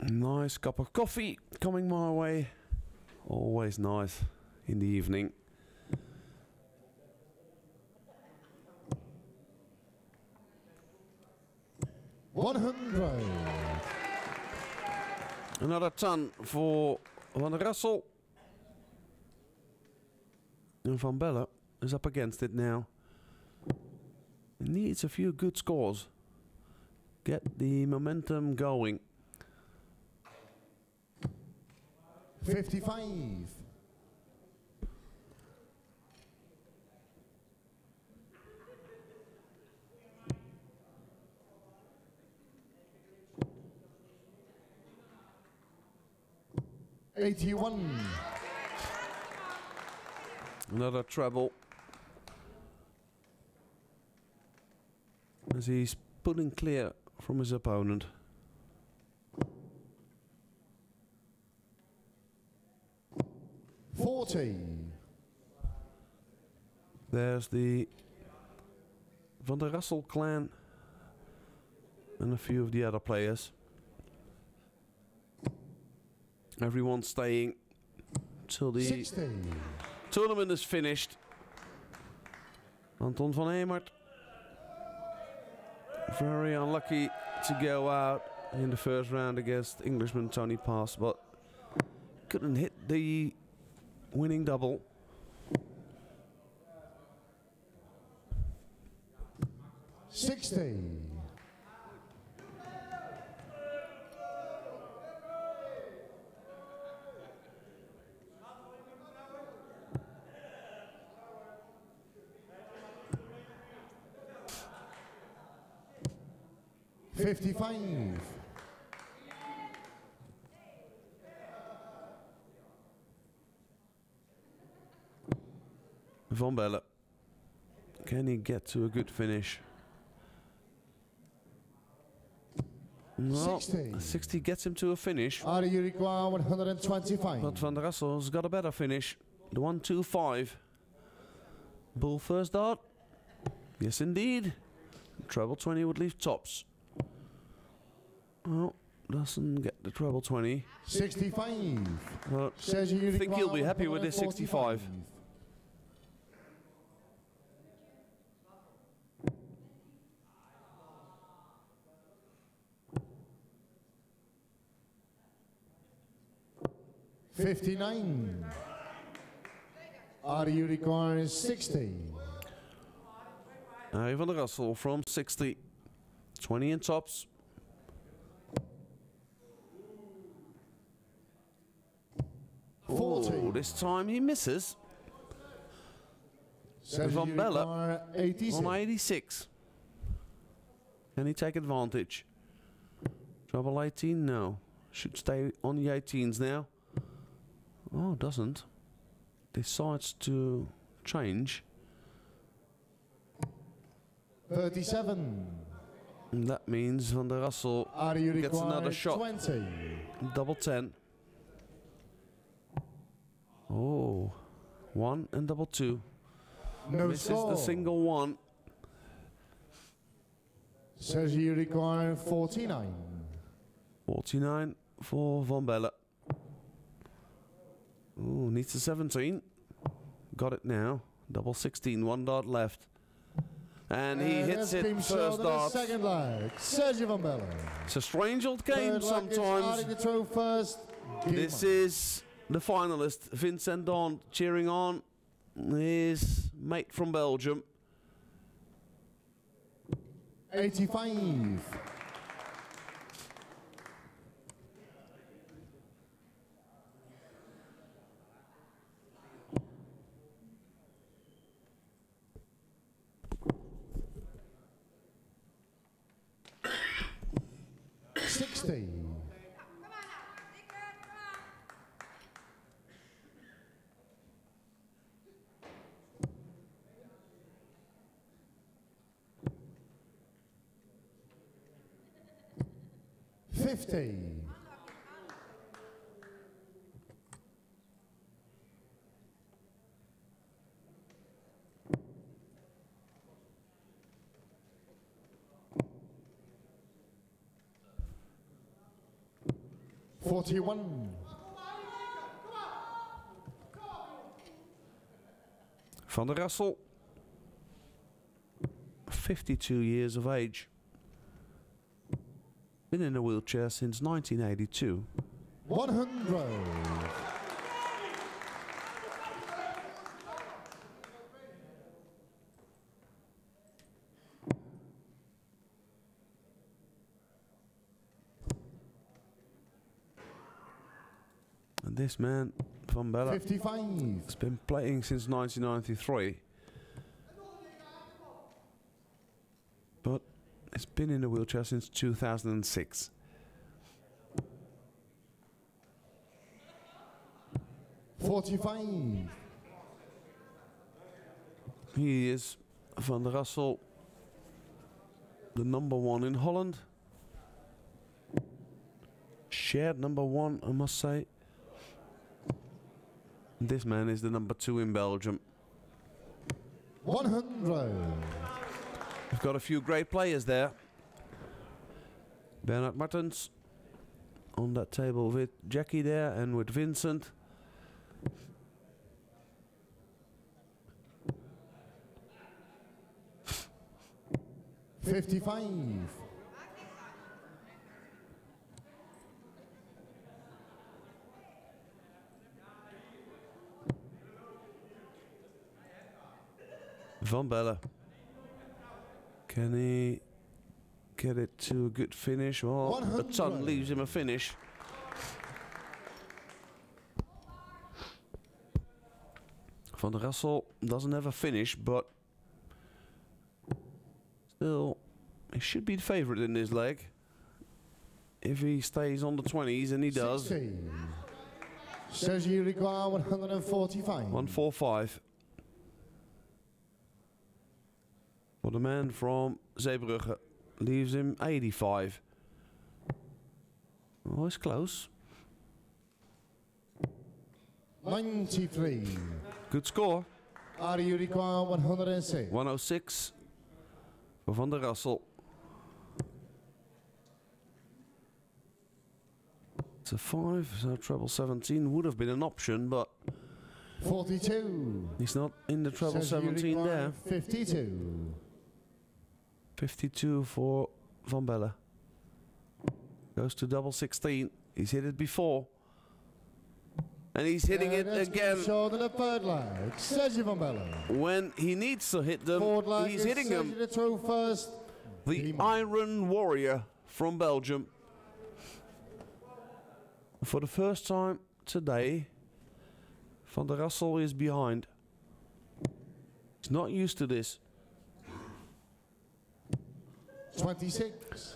Nice cup of coffee coming my way. Always nice in the evening. Another ton for Van der Rassel. And Van Belle is up against it now. He needs a few good scores. Get the momentum going. 55. Another treble. As he's pulling clear from his opponent. There's the Van der Rassel clan and a few of the other players. Everyone staying till the 60. tournament is finished. Anton van Hemert, very unlucky to go out in the first round against Englishman Tony Pass, but couldn't hit the winning double. Van Belle, can he get to a good finish? Well, 60 gets him to a finish. Are you require 125? But Van der Rassel's got a better finish. The 1-2-5. Bull first dart. Yes, indeed. Treble 20 would leave tops. Well, doesn't get the treble 20. 65. But Says you I think he'll be happy with this 145. 65. Are you requiring 60? Van der Rassel from 60. 20 in tops. Oh, this time he misses. Van Belle on 86. Can he take advantage? Treble 18? No. Should stay on the 18s now. Oh, doesn't. Decides to change. 37. And that means Van der Russel Are you gets another required shot. 20? Double 10. Oh. 1 and double 2. No Misses score. the single 1. Says you require 49. 49 for Van Belle. Ooh, needs a 17. Got it now. Double 16, 1 dart left. And he hits it first dart. Second leg, Sergio Van Belle. It's a strange old game Third leg is sometimes. Arie de Tro first. This is the finalist, Vincent Dawn, cheering on his mate from Belgium. 85. $41. Van der Russel, 52 years of age. Been in a wheelchair since 1982. 100. And this man, Van Belle, 55. has been playing since 1993. But it's been in a wheelchair since 2006. $45. He is, Van der Russel, the #1 in Holland. Shared #1, I must say. This man is the #2 in Belgium. 100. We've got a few great players there. Bernard Martens on that table with Jackie there and with Vincent. $55. Van Belle. Can he get it to a good finish? Well, the ton leaves him a finish. Van der Russel doesn't have a finish, but still, he should be the favorite in this leg. If he stays on the 20s, and he does. 60. Says you require 145. 145. For the man from Zeebrugge, leaves him 85. Oh, it's close. 93. Good score. Are you require 106? 106 for Van der Russel. It's a 5, so treble 17 would have been an option, but 42. he's not in the treble Says you 17 require there. 52. 52 for Van Belle. Goes to double 16. He's hit it before. And he's hitting it again. Short in the third leg. Sergio Van Belle. When he needs to hit them, Fourth leg he's is hitting them. Sergio de Tro first. The Iron Warrior from Belgium. For the first time today, Van der Russel is behind. He's not used to this. 26.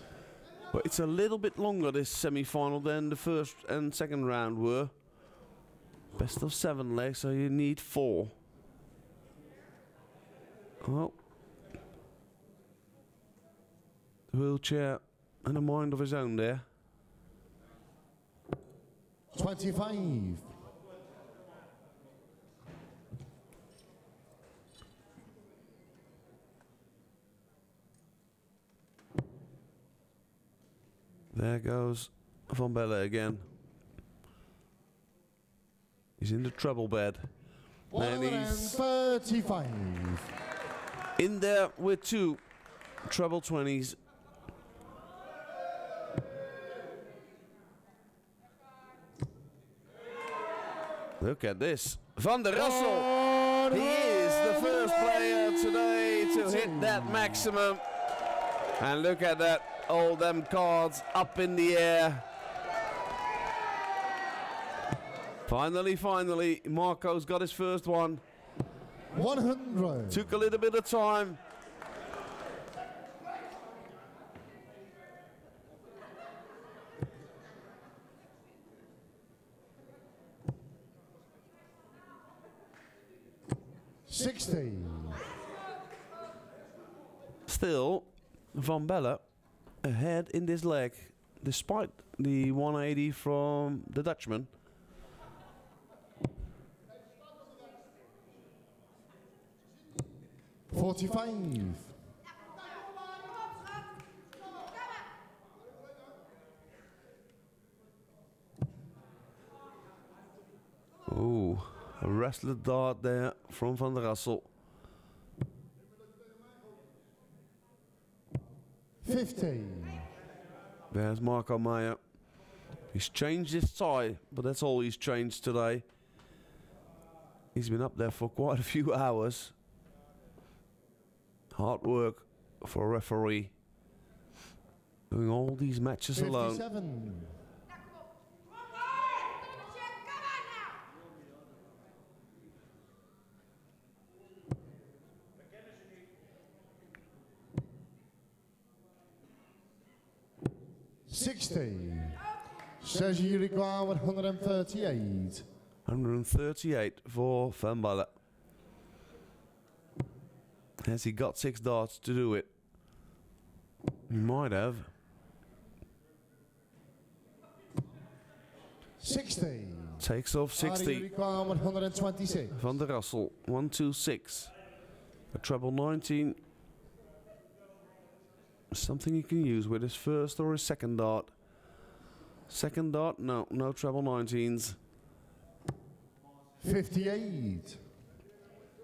But it's a little bit longer, this semi-final, than the first and second round were. Best of 7 legs, so you need 4. Well, the wheelchair and a mind of his own there. 25. There goes Van Belle again. He's in the treble bed. And he's 135. in there with 2 treble 20s. Look at this. Van der Russel. He is the first player today to hit that maximum. And look at that. All them cards up in the air. Finally, Marco's got his first one. 100. Took a little bit of time. Still, Van Belle ahead in this leg, despite the 180 from the Dutchman. $45. Ooh, a wrestler dart there from Van der Russel. 50. There's Marco Meijer. He's changed his tie, but that's all he's changed today. He's been up there for quite a few hours. Hard work for a referee. Doing all these matches 57. alone. Says you require 138. 138 for Van Belle. Has he got 6 darts to do it? He might have. 60. Takes off 60. You require 126. Van der Russel, 126. A treble 19. Something he can use with his first or his second dart. Second dart, no treble 19s. 58.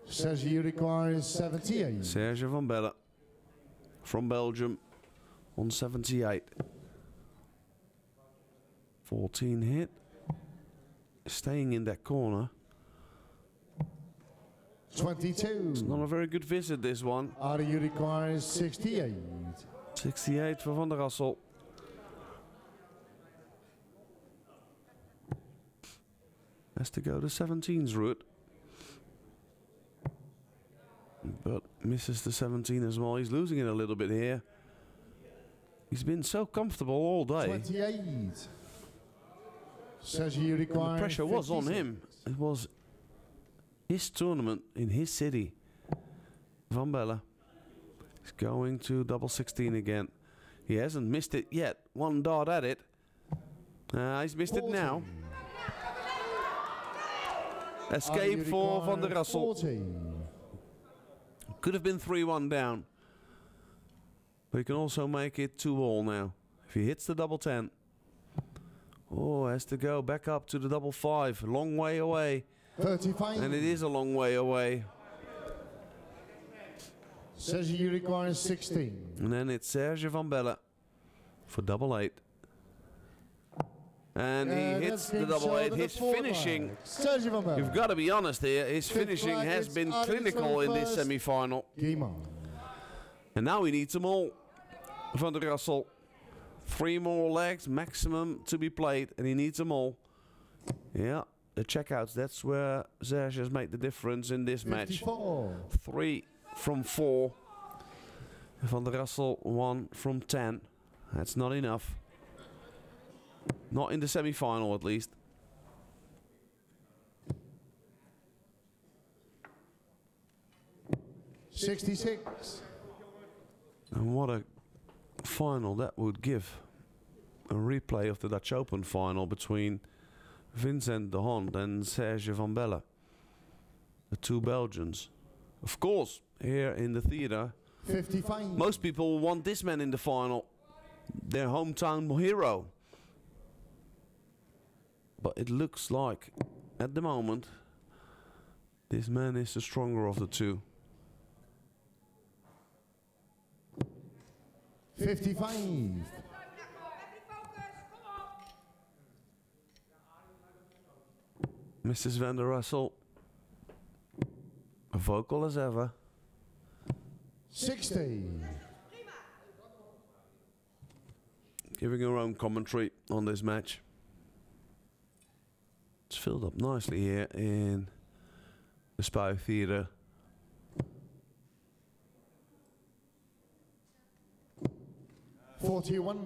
Says you require 78. Serge Van Belle from Belgium on 78. 14 hit. Staying in that corner. 22. It's not a very good visit, this one. You require 68. 68 for Van der Russel. Has to go the 17s route. But misses the 17 as well. He's losing it a little bit here. He's been so comfortable all day. 28. Says you require The pressure 56. was on him. It was his tournament in his city. Van Belle is going to double 16 again. He hasn't missed it yet. 1 dart at it. He's missed 40. it now. Escape for Van der Russel. 40. Could have been 3-1 down. But he can also make it 2-all now. If he hits the double 10. Oh, has to go back up to the double 5. Long way away. 35. And it is a long way away. Says you require 16. And then it's Serge Van Belle for double 8. And he hits the double 8. His finishing, you've got to be honest here, his finishing has been clinical in this semi-final. And now he needs them all. Van der Russel, 3 more legs maximum to be played, and he needs them all. Yeah, the checkouts, that's where Serge has made the difference in this 54. match. 3 from 4. Van der Rassel 1 from 10. That's not enough. Not in the semi-final, at least. $66. And what a final that would give. A replay of the Dutch Open final between Vincent de Hond and Serge van Belle, the two Belgians. Of course, here in the theater, 55. most people want this man in the final, their hometown hero. But it looks like, at the moment, this man is the stronger of the two. 55. Mrs. Van der Rassel, vocal as ever. 60. Giving her own commentary on this match. It's filled up nicely here in the Spy Theatre. $41.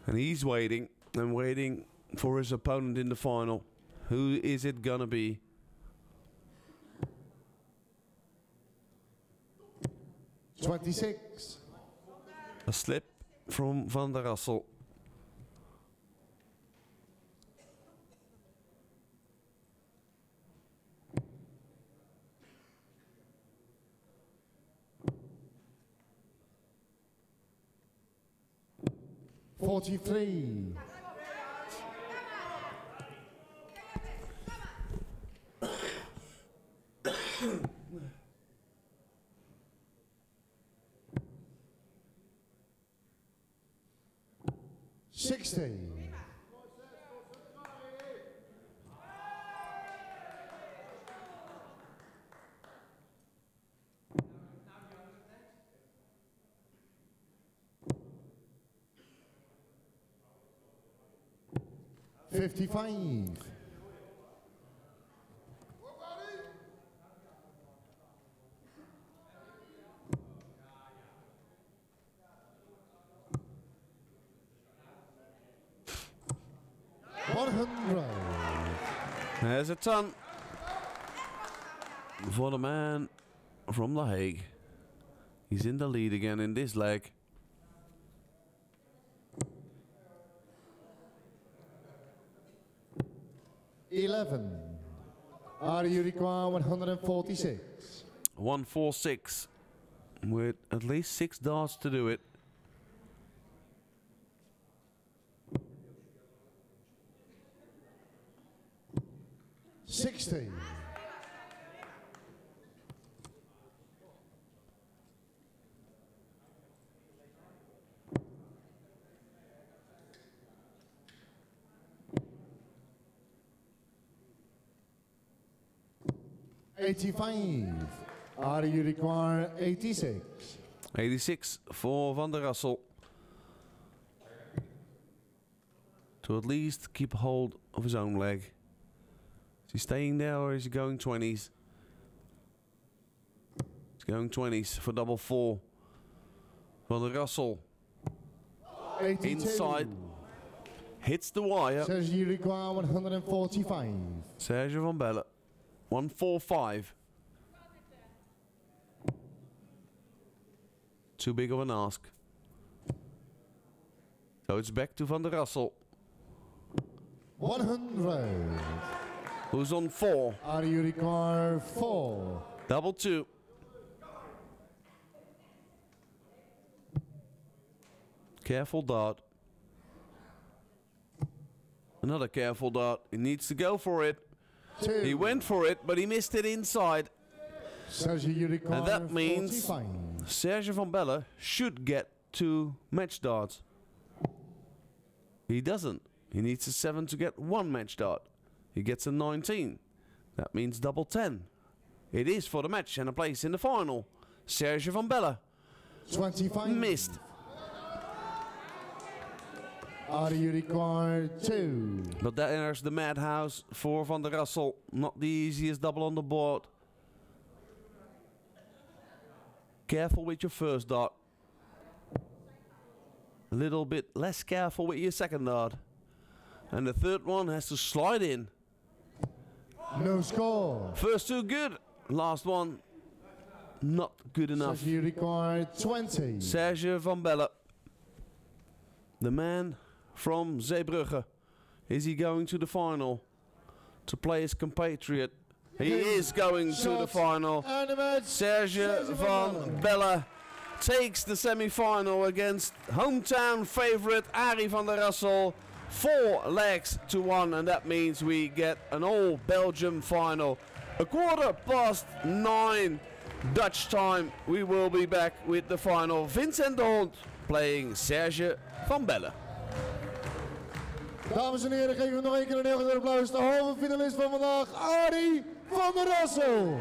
And he's waiting and waiting for his opponent in the final. Who is it gonna be? $26. A slip from Van der Rassel. $43. $60. $55. $100. There's a ton for the man from The Hague. He's in the lead again in this leg. $11. Are you require 146? 146 with at least 6 darts to do it. $60. $85. Are you require 86? 86 for Van der Rassel. To at least keep hold of his own leg. Is he staying there or is he going 20s? He's going 20s for double 4. Van der Rassel 82. inside. Hits the wire. Says you require 145. Serge van Belle. 145. Too big of an ask. So it's back to Van der Rassel. 100. Who's on 4? Are you require 4? Double 2. Careful dart. Another careful dart. He needs to go for it. 2. He went for it, but he missed it inside. Says you require And that means 45. Serge van Belle should get 2 match darts. He doesn't. He needs a 7 to get 1 match dart. He gets a 19. That means double 10. It is for the match and a place in the final. Serge van Belle 25. missed. Are you require 2? But there's the madhouse for Van der Rassel. Not the easiest double on the board. Careful with your first dart. A little bit less careful with your second dart. And the third one has to slide in. No score. First two good. Last one not good enough. Serge record 20. Serge van Belle. The man from Zeebrugge. Is he going to the final to play his compatriot? He is going to the final. Serge van Belle takes the semi-final against hometown favorite Arie van der Rassel. 4 legs to 1, and that means we get an all-Belgium final. 9:15 Dutch time. We will be back with the final. Vincent de Hond playing Serge van Belle. Dames en heren, geven we nog een keer een heel groot applaus. De halve finalist van vandaag, Arie van der Rassel.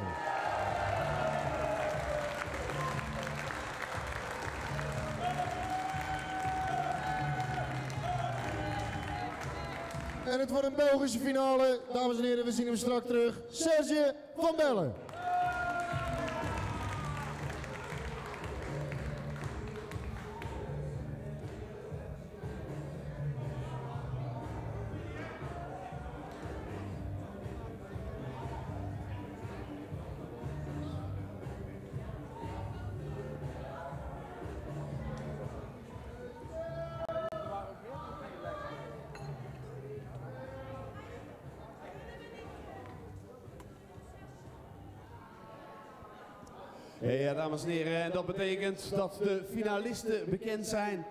En het wordt een Belgische finale. Dames en heren, we zien hem straks terug. Serge van Belle. Ja, dames en heren, en dat betekent dat de finalisten bekend zijn.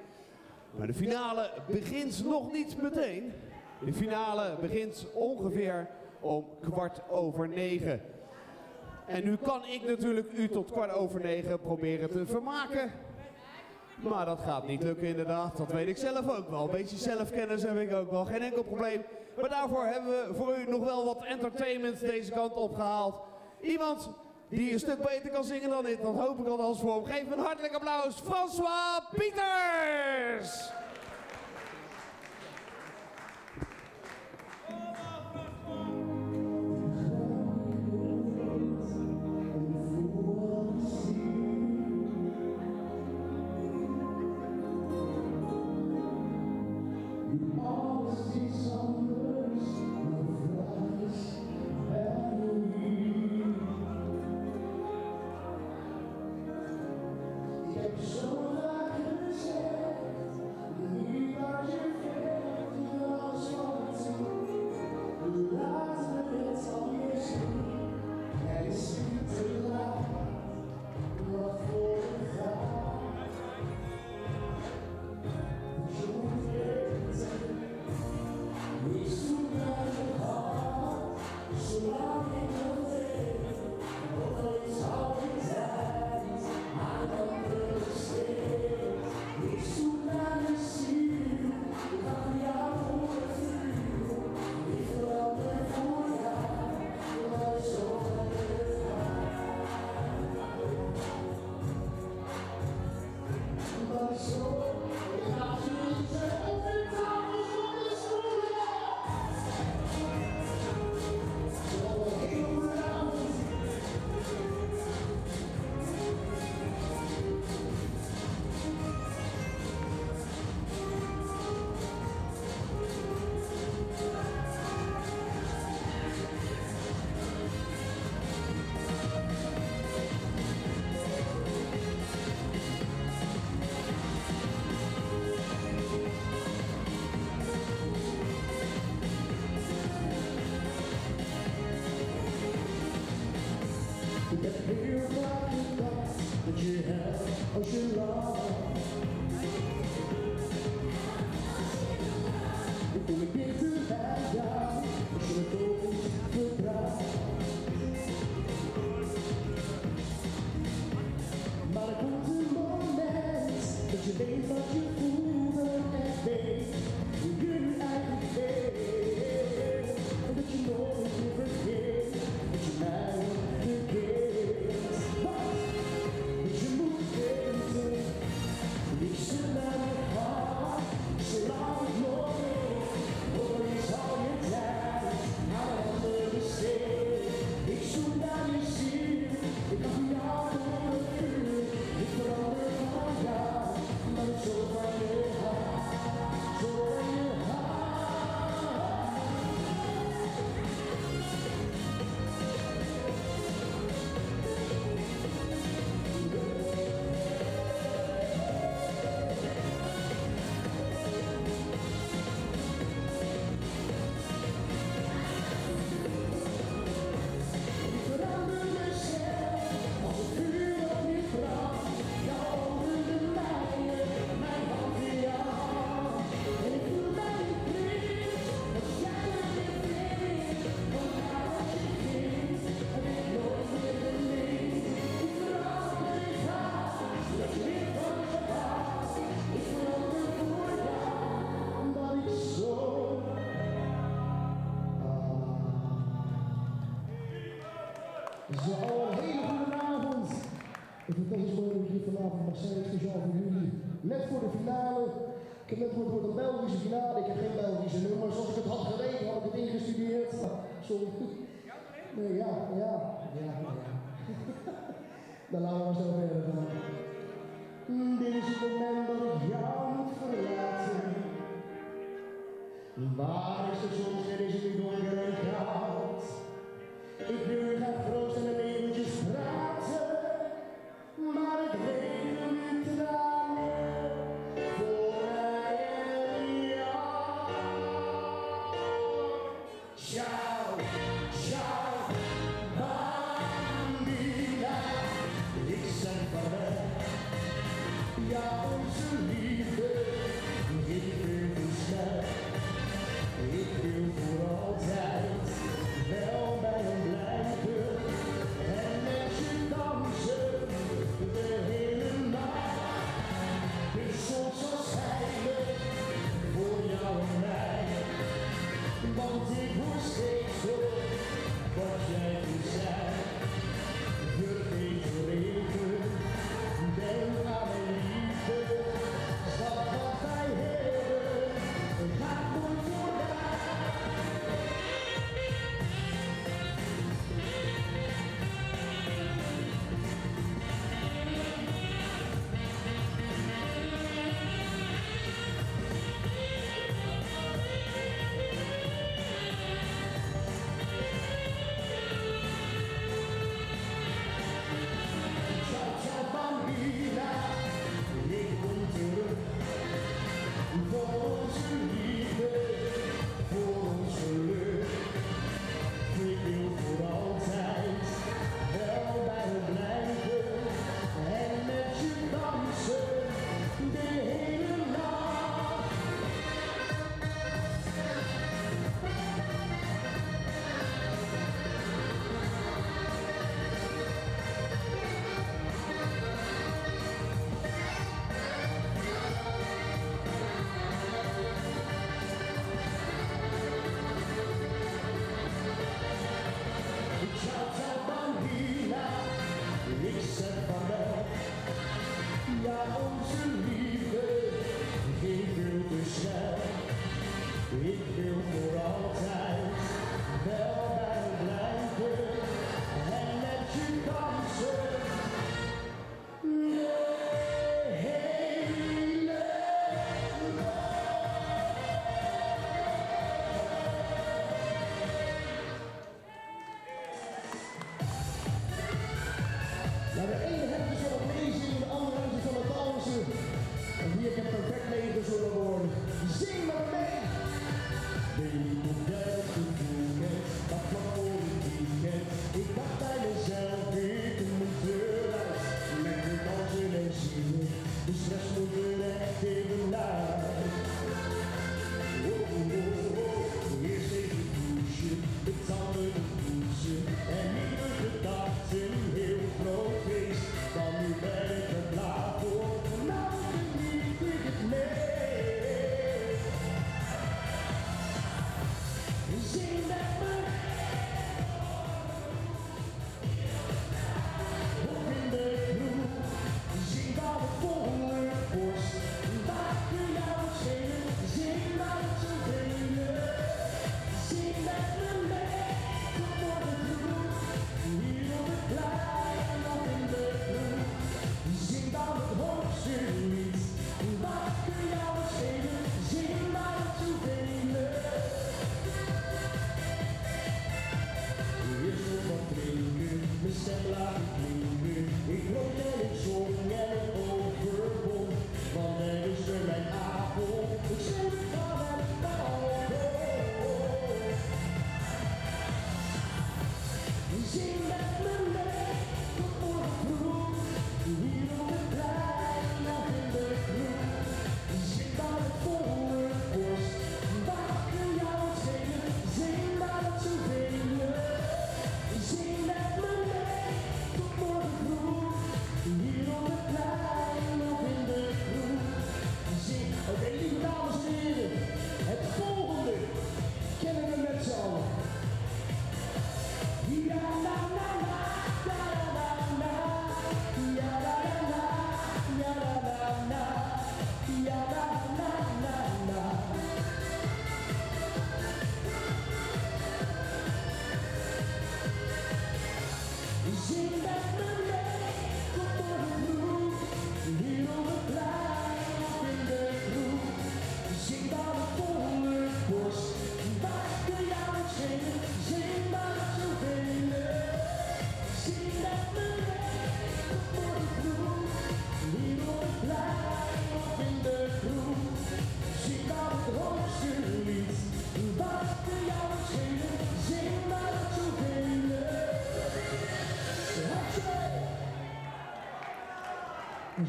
Maar de finale begint nog niet meteen. De finale begint ongeveer om 9:15. En nu kan ik natuurlijk u tot 9:15 proberen te vermaken. Maar dat gaat niet lukken inderdaad, dat weet ik zelf ook wel. Een beetje zelfkennis heb ik ook wel, geen enkel probleem. Maar daarvoor hebben we voor u nog wel wat entertainment deze kant opgehaald. Iemand die een stuk beter kan zingen dan dit, dat hoop ik althans voor hem. Geef een hartelijk applaus, François Pieters! Zo, een hele goede avond. De vertegenwoordiger hier vanavond mag zijn speciaal voor jullie. Net voor de finale. Ik heb net voor de Belgische finale. Ik heb geen Belgische nummers. Als ik het had geweten, had ik het ingestudeerd. Sorry. Nee, ja. Dan laten we maar snel verder gaan. Dit is het moment dat ik jou moet verlaten. Waar is de zon? Er is het nu donker en koud. Ik wil je graag troosten en eventjes praten. Maar het regent nu tranen voor mij en jou. Ciao, ciao, bambina. Ik zeg vaarwel. Ja, onze liefde, ik wil te snel. Ik wil voor altijd wel bij hem blijven en met je dansen de hele nacht. De zon zal schijnen voor jou en mij, want ik hoor steeds door wat jij te zijn. Vergeet de regen, denk aan mijn liefde, schat wat wij hebben, gaat nooit voorbij.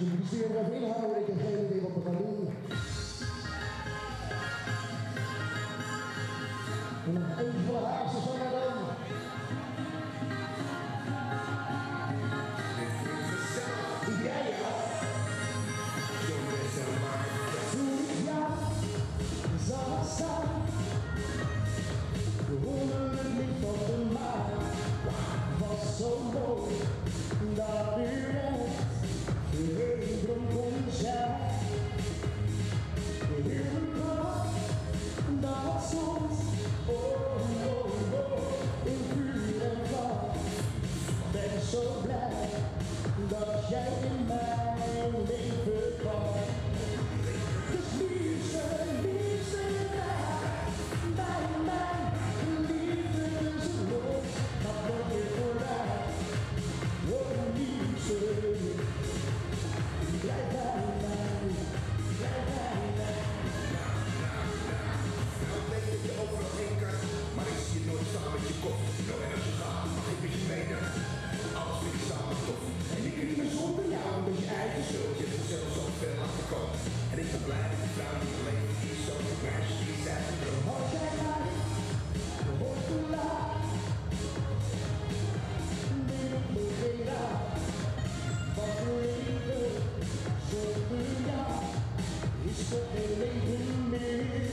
je moet die sfeer er even inhouden, ik heb geen idee wat we gaan doen. En nog eentje van de Haagse zanger dan. Ja, ja. Toen ik jou zag staan, onder het licht van de maan, was zo mooi dat u echt de droom kon zijn. In mijn kracht, dat soms, in vuur en vlam. Ben zo blij dat jij in mijn leven kwam. Dus liefste, liefste bij mij, liefde is een los, dat wordt weer voorbij. Oh liefste, blijf bij mij, blijf bij mij. Nou denk dat je overal heen kan, maar ik zie je nooit staan met je kop. Nou en als je gaat, mag ik met je meenemen. Alles vind ik samen tof. En ik kan niet meer zonder jou, met je eigen schuld. Je hebt er zelf zo ver laten komen. En ik ben blij dat die vrouw die je leven die is zo goed meisje die is uit de droom. Als jij mij hoort te laat, neem ik me geen raad. Wat een leven zonder jou is toch geen leven meer.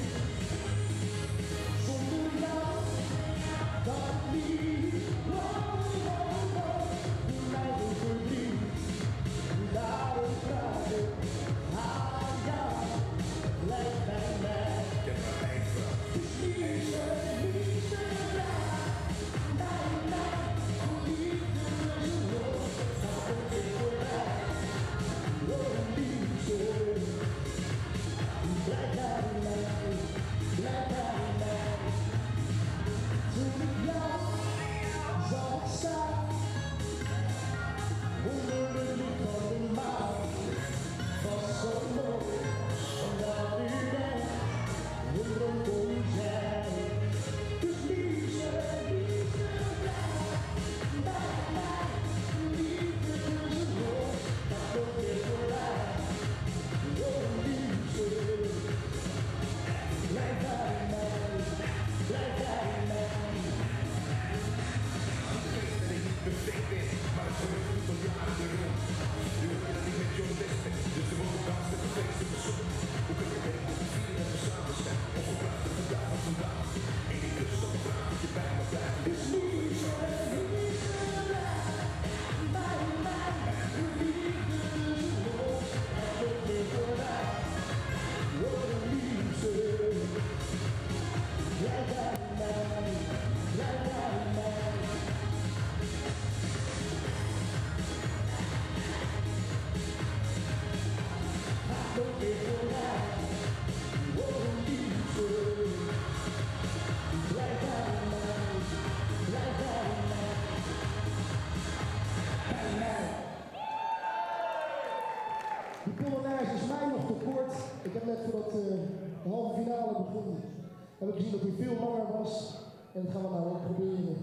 Zonder jou, dat lief, mij een verdriet. Daarom vraag ik aan jou, blijf bij mij. Ik heb maar één vraag. Dus liefde, liefde, bij mij. Liefde is een los, dat komt weer voorbij. Oh liefde, blijf bij mij, blijf bij mij. Toen ik jou zag staan, onder het licht van de maan, was zo mooi, omdat u echt een droom kon zijn. Dus liefde, liefde, blijf bij mij. Liefde is een los, dat komt weer voorbij. Oh liefde, blijf bij mij, blijf bij mij. Perfect ben, maar het gebeurt niet al jaren erom. Nu hoor je dat ik met John West ben, dus er wordt gedanst met de feest in de zon. Hoe kun je weten dat we vieren dat we samen zijn, of we praten vandaag van vandaag. En ik lust op vraag dat je bij me blijft. Dus liefde, liefde, bij mij. Liefde is een los, dat komt weer voorbij. Oh liefde, blijf bij mij, blijf bij mij. Dat komt weer voorbij. Oh liefde, blijf bij mij, blijf bij mij. Bij mij. Die Polonaise is mij nog te kort. Ik heb net voordat de halve finale begon, heb ik gezien dat hij veel langer was. En dat gaan we nou ook proberen.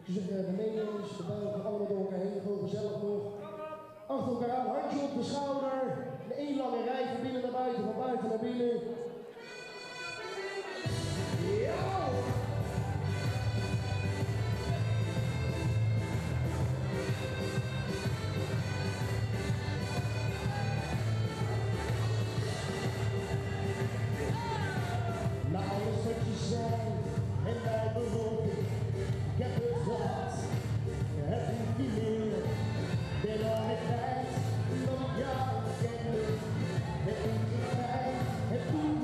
Dus de Nederlanders, de Belgen, allemaal door elkaar heen, gewoon gezellig nog. Achter elkaar aan, handje op de schouder. De één lange rij van binnen naar buiten, van buiten naar binnen. Ja! Na alles wat je zei en mij beloofde, ik heb het gehad, heb ik niet meer. Ben al het tijd dat ik jou kende, heb ik in mij, heb toen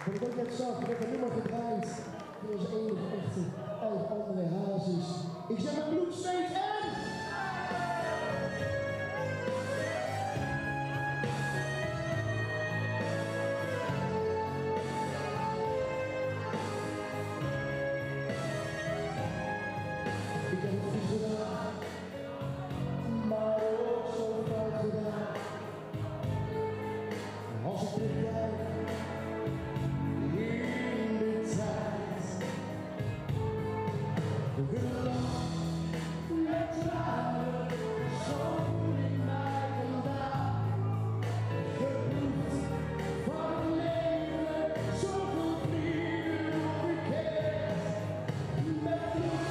Wat ik ook net zag, werd een nummer gedraaid van onze enige echte 11 andere hazes. Ik zeg maar bloed, zweet en... Ik heb het goed gedaan, maar ook zo fout gedaan. Als ik terugkijk in de tijd, gelach met tranen, zo in mij vandaan. Gebloed van het leven, zoveel vrienden onbekend. Met bloed.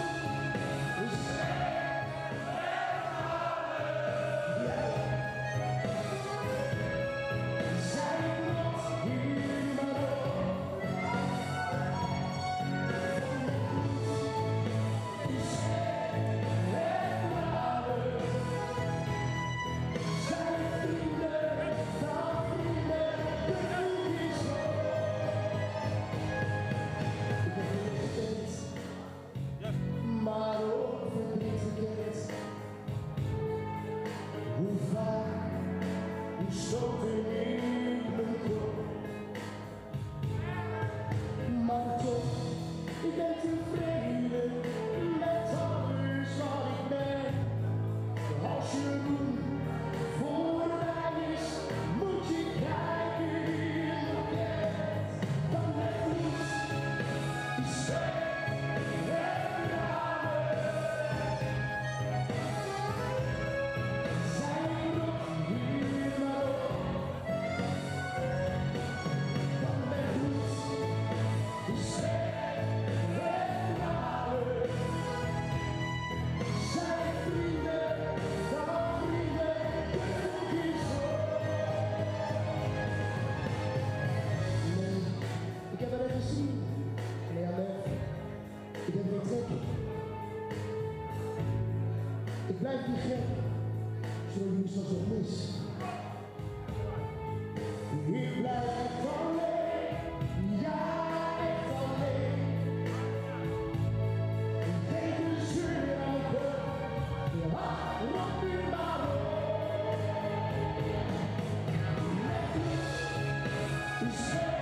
Maar ook verdriet gekend. Hoe vaak, hoe stoten in mijn kop. Maar toch, ik ben tevreden met alles wat ik ben. Als je roem voorbij is, moet je kijken in de kerk. Dan met bloed, die zweet. Ik heb het even gezien, meneer Lef. Ik heb geen trek. Ik blijf niet gek, zodat jullie straks nog mis. Ik blijf alleen, ja echt alleen. Tegen zeur aan de kop, ja, roep u maar op. Met bloed, u zweet.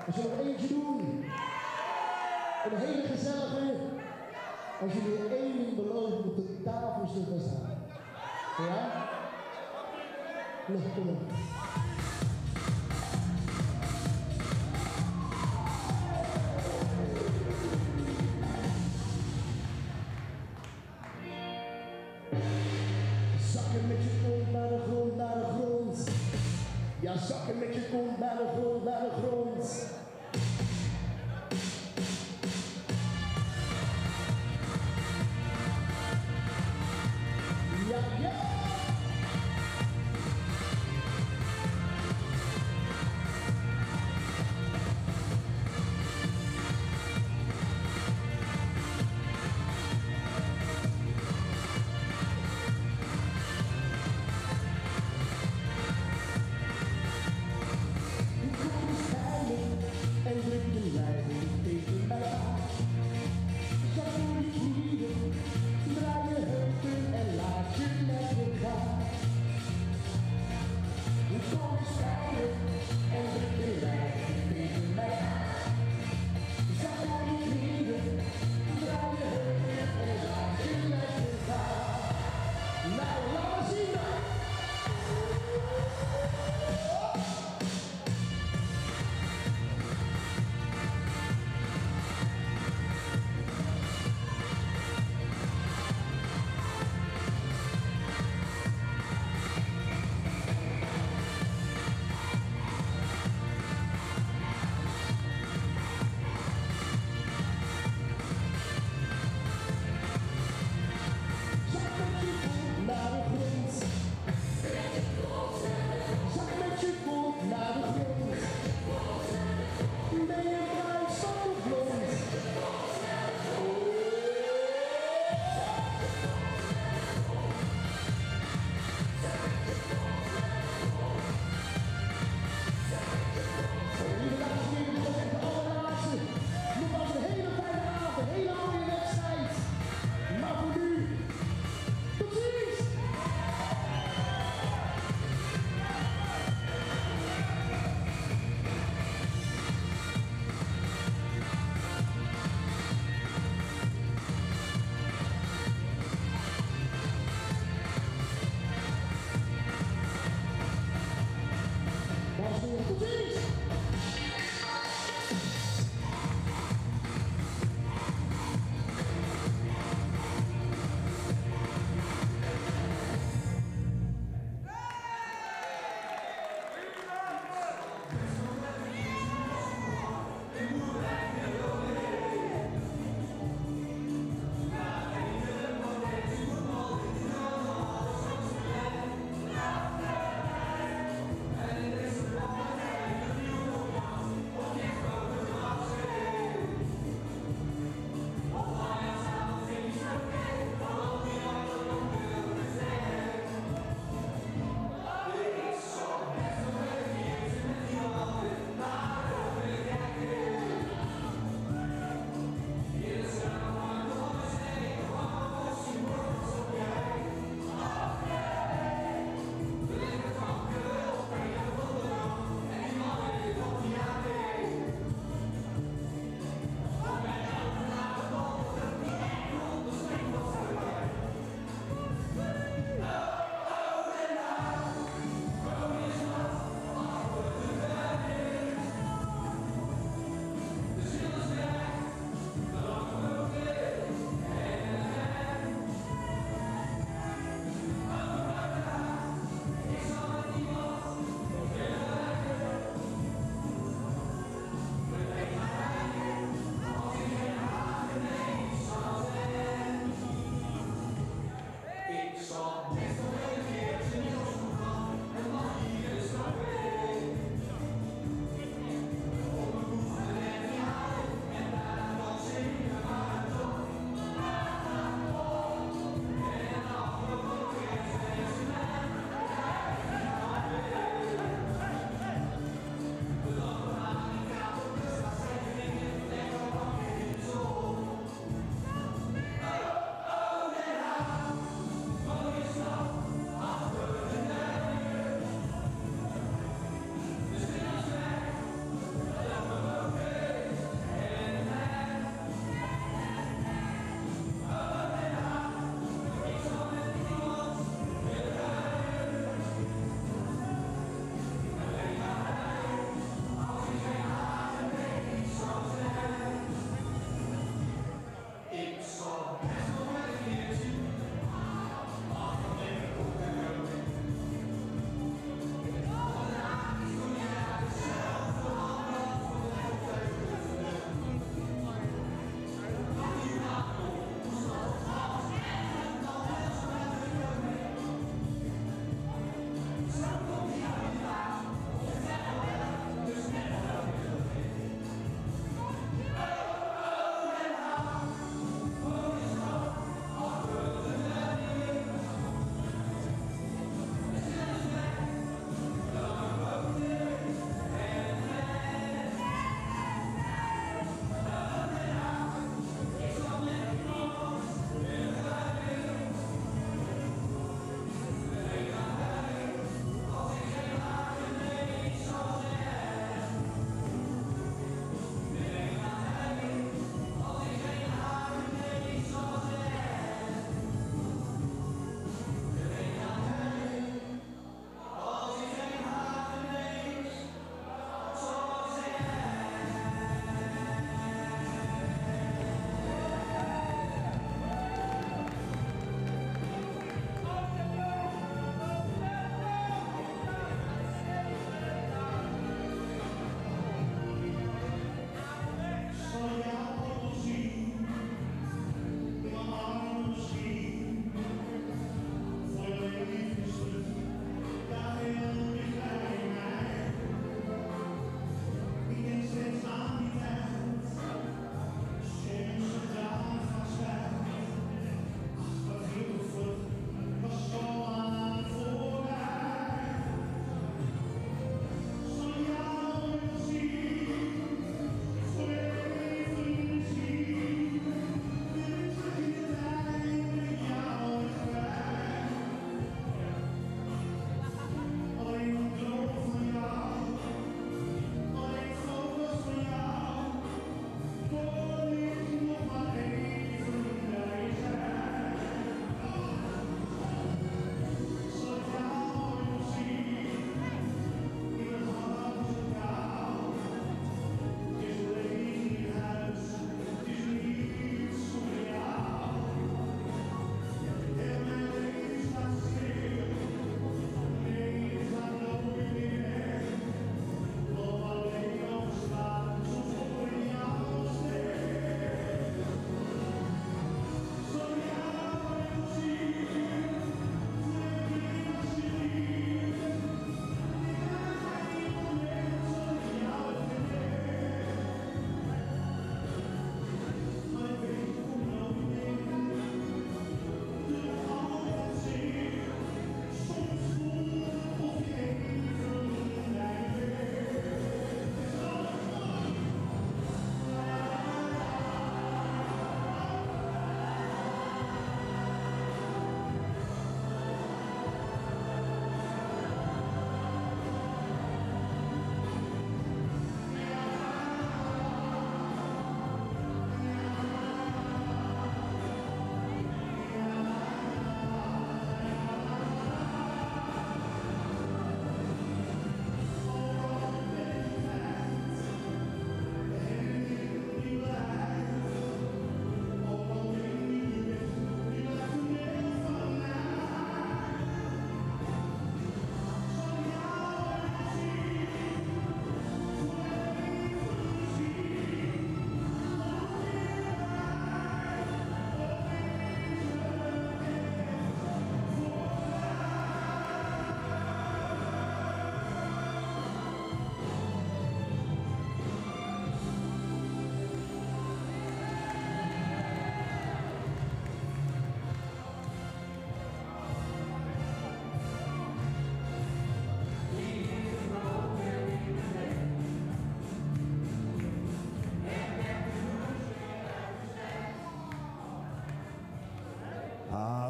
We zullen er eentje doen. Een hele gezellige. Als jullie er één ding beloven, op de tafel zullen staan. Ja? Nee, kom op. Zakken met je kont naar de grond, naar de grond. Ja, zakken met je kont naar de grond, naar de grond. Ja, ja.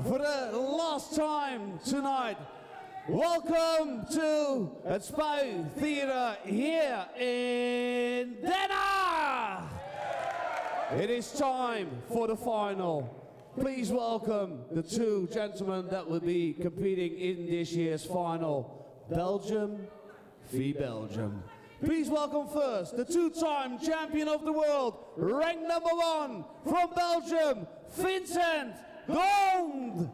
for the last time tonight, welcome to het Spui Theatre here in Den Haag. It is time for the final. Please welcome the two gentlemen that will be competing in this year's final. Belgium v Belgium. Please welcome first the two-time champion of the world, ranked #1 from Belgium, Vincent Gond.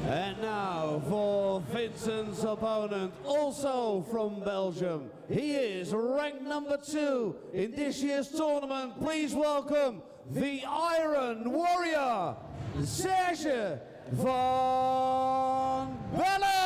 And now for Vincent's opponent, also from Belgium. He is ranked #2 in this year's tournament. Please welcome the Iron Warrior, Serge van Bellen.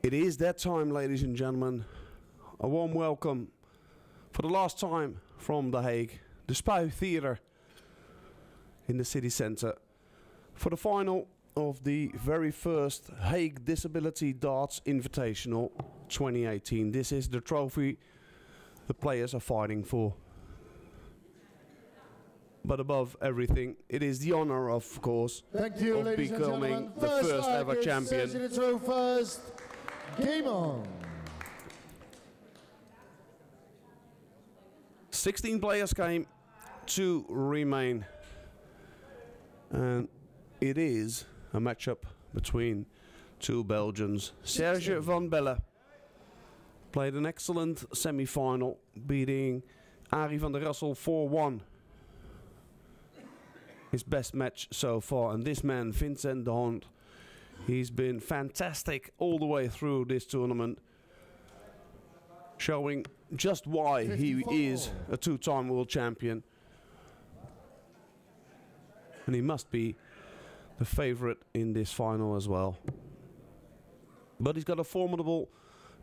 It is that time, ladies and gentlemen. A warm welcome for the last time from The Hague, the Spui Theatre in the city centre, for the final of the very first Hague Disability Darts Invitational 2018. This is the trophy the players are fighting for. But above everything, it is the honor, of course, Thank you, of ladies and becoming gentlemen. the first ever champion. First, game on. 16 players came, 2 remain. And it is a matchup between two Belgians. Serge van Bellen played an excellent semi-final, beating Arie van der Rassel 4-1. His best match so far. And this man, Vincent Gond, he's been fantastic all the way through this tournament, showing just why 54. He is a two-time world champion. And he must be the favorite in this final as well. But he's got a formidable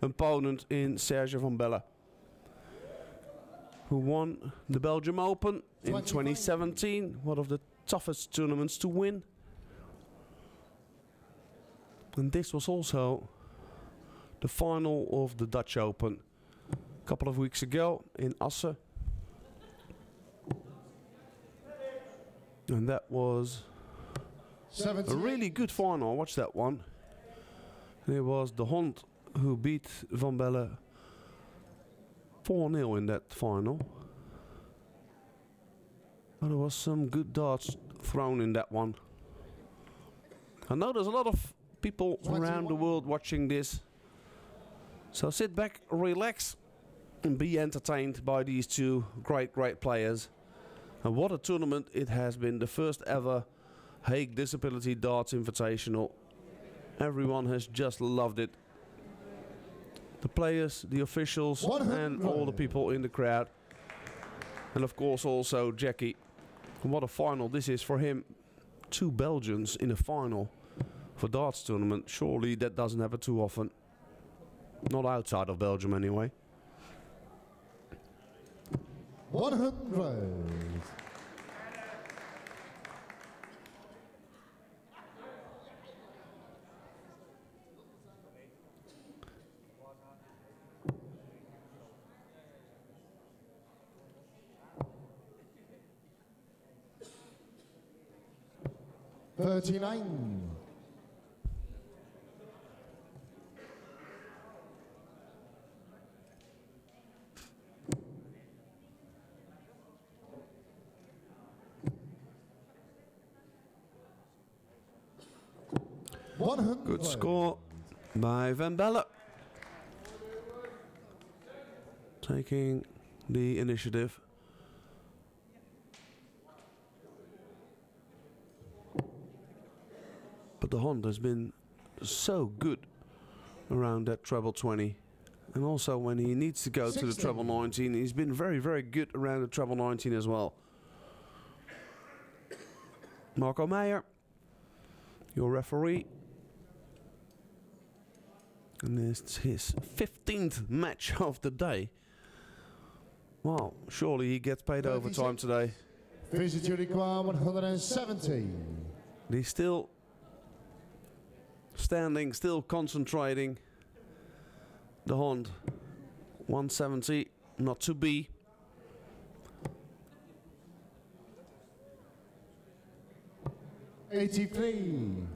opponent in Serge van Bellen, who won the Belgium Open in 2017, one of the toughest tournaments to win. And this was also the final of the Dutch Open a couple of weeks ago in Assen. And that was a really good final. Watch that one. And it was de Hond who beat Van Bellen 4-0 in that final. But there was some good darts thrown in that one. I know there's a lot of people 21. around the world watching this. So sit back, relax, and be entertained by these two great players. And what a tournament it has been. The first ever Hague Disability Darts Invitational. Everyone has just loved it. The players, the officials, 100. and all the people in the crowd. And of course also Jackie. What a final this is for him. 2 Belgians in a final for darts tournament. Surely that doesn't happen too often. Not outside of Belgium anyway. 100. $39. Good score by Van Belle. Taking the initiative. But the Hond has been so good around that treble 20. And also when he needs to go to the treble 19, he's been very good around the treble 19 as well. Marco Meijer, your referee. And it's his 15th match of the day. Well, surely he gets paid overtime today. Visit require 170. He's still standing, still concentrating. The Hond, 170, not to be. $83.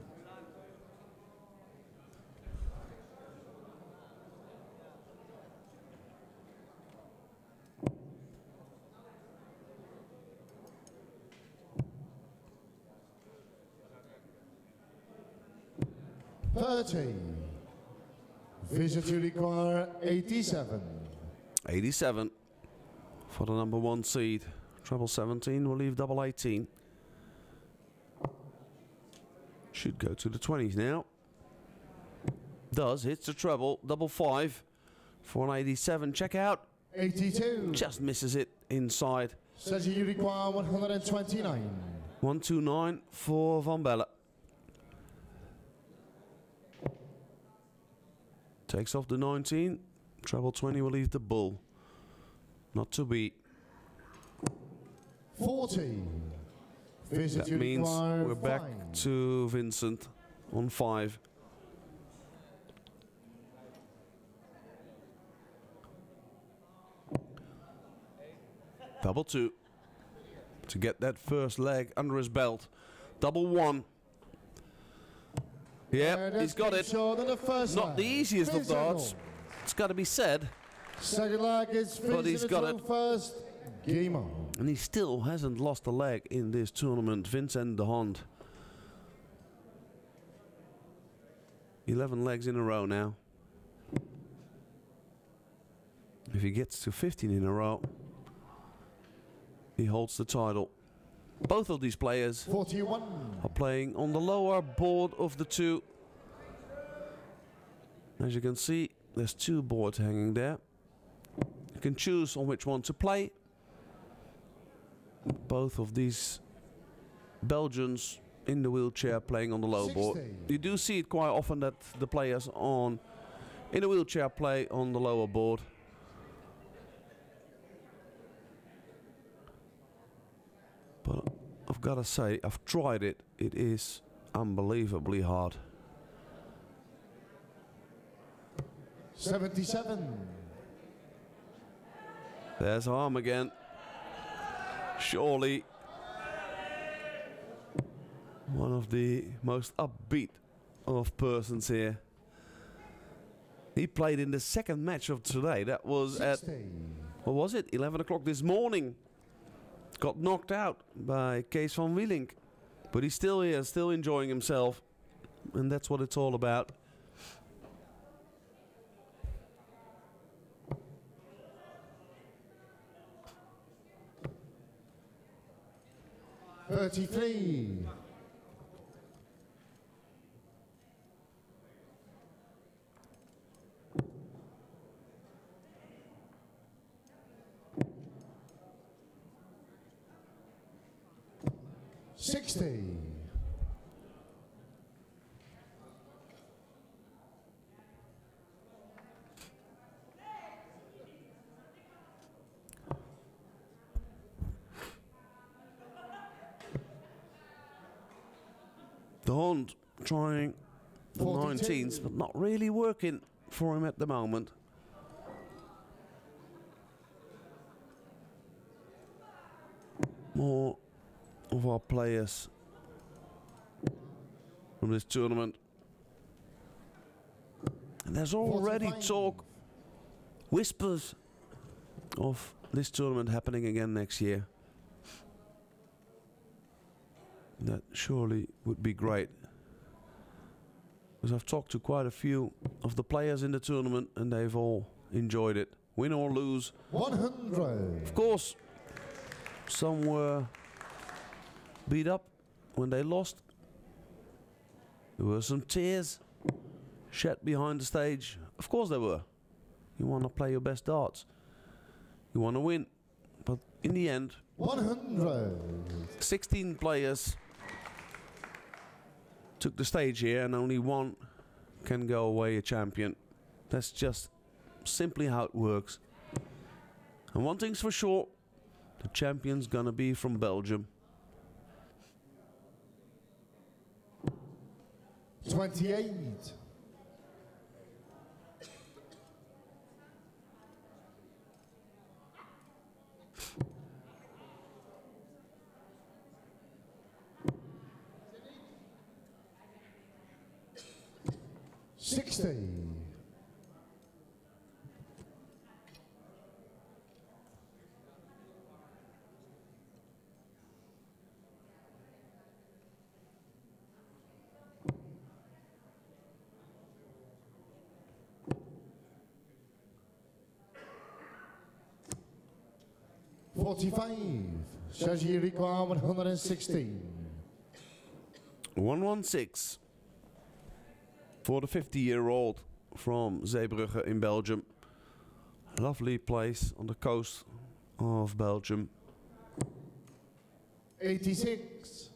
Visit to require 87. 87 for the number 1 seed. Treble 17 will leave double 18. Should go to the 20s now. Does, hits the treble, double 5 for an 87. Check out. 82. Just misses it inside. Says you require 129. 129 for Van Belle. Takes off the 19. Treble 20 will leave the bull. Not to be. 40. That means we're back to Vincent on 5. Double 2 to get that first leg under his belt. Double 1. Yep, he's got it. Not the easiest of darts. It's got to be said. Second leg is but he's got it. First. Game on. And he still hasn't lost a leg in this tournament. Vincent de Hond. 11 legs in a row now. If he gets to 15 in a row, he holds the title. Both of these players 41. are playing on the lower board of the 2. As you can see, there's 2 boards hanging there. You can choose on which one to play. Both of these Belgians in the wheelchair playing on the low board. You do see it quite often that the players in a wheelchair play on the lower board. But I've got to say, I've tried it. It is unbelievably hard. 77. There's Harm again. Surely one of the most upbeat of persons here. He played in the second match of today. That was 60. at, what was it, 11 o'clock this morning. Got knocked out by Kees van Wielink. But he's still here, still enjoying himself. and that's what it's all about. $33. $60. The Hond trying the 42. 19s, but not really working for him at the moment. More of our players from this tournament. And there's already 45. talk, whispers of this tournament happening again next year. That surely would be great. Because I've talked to quite a few of the players in the tournament and they've all enjoyed it. Win or lose. 100. Of course, some were beat up when they lost. There were some tears shed behind the stage. Of course there were. You want to play your best darts. You want to win. But in the end, 100. 16 players took the stage here and only one can go away a champion. That's just simply how it works. And one thing's for sure, the champion's gonna be from Belgium. 28. $60. $45. Sergi Ricoeur 116. 116 for the 50-year-old from Zeebrugge in Belgium. Lovely place on the coast of Belgium. 86.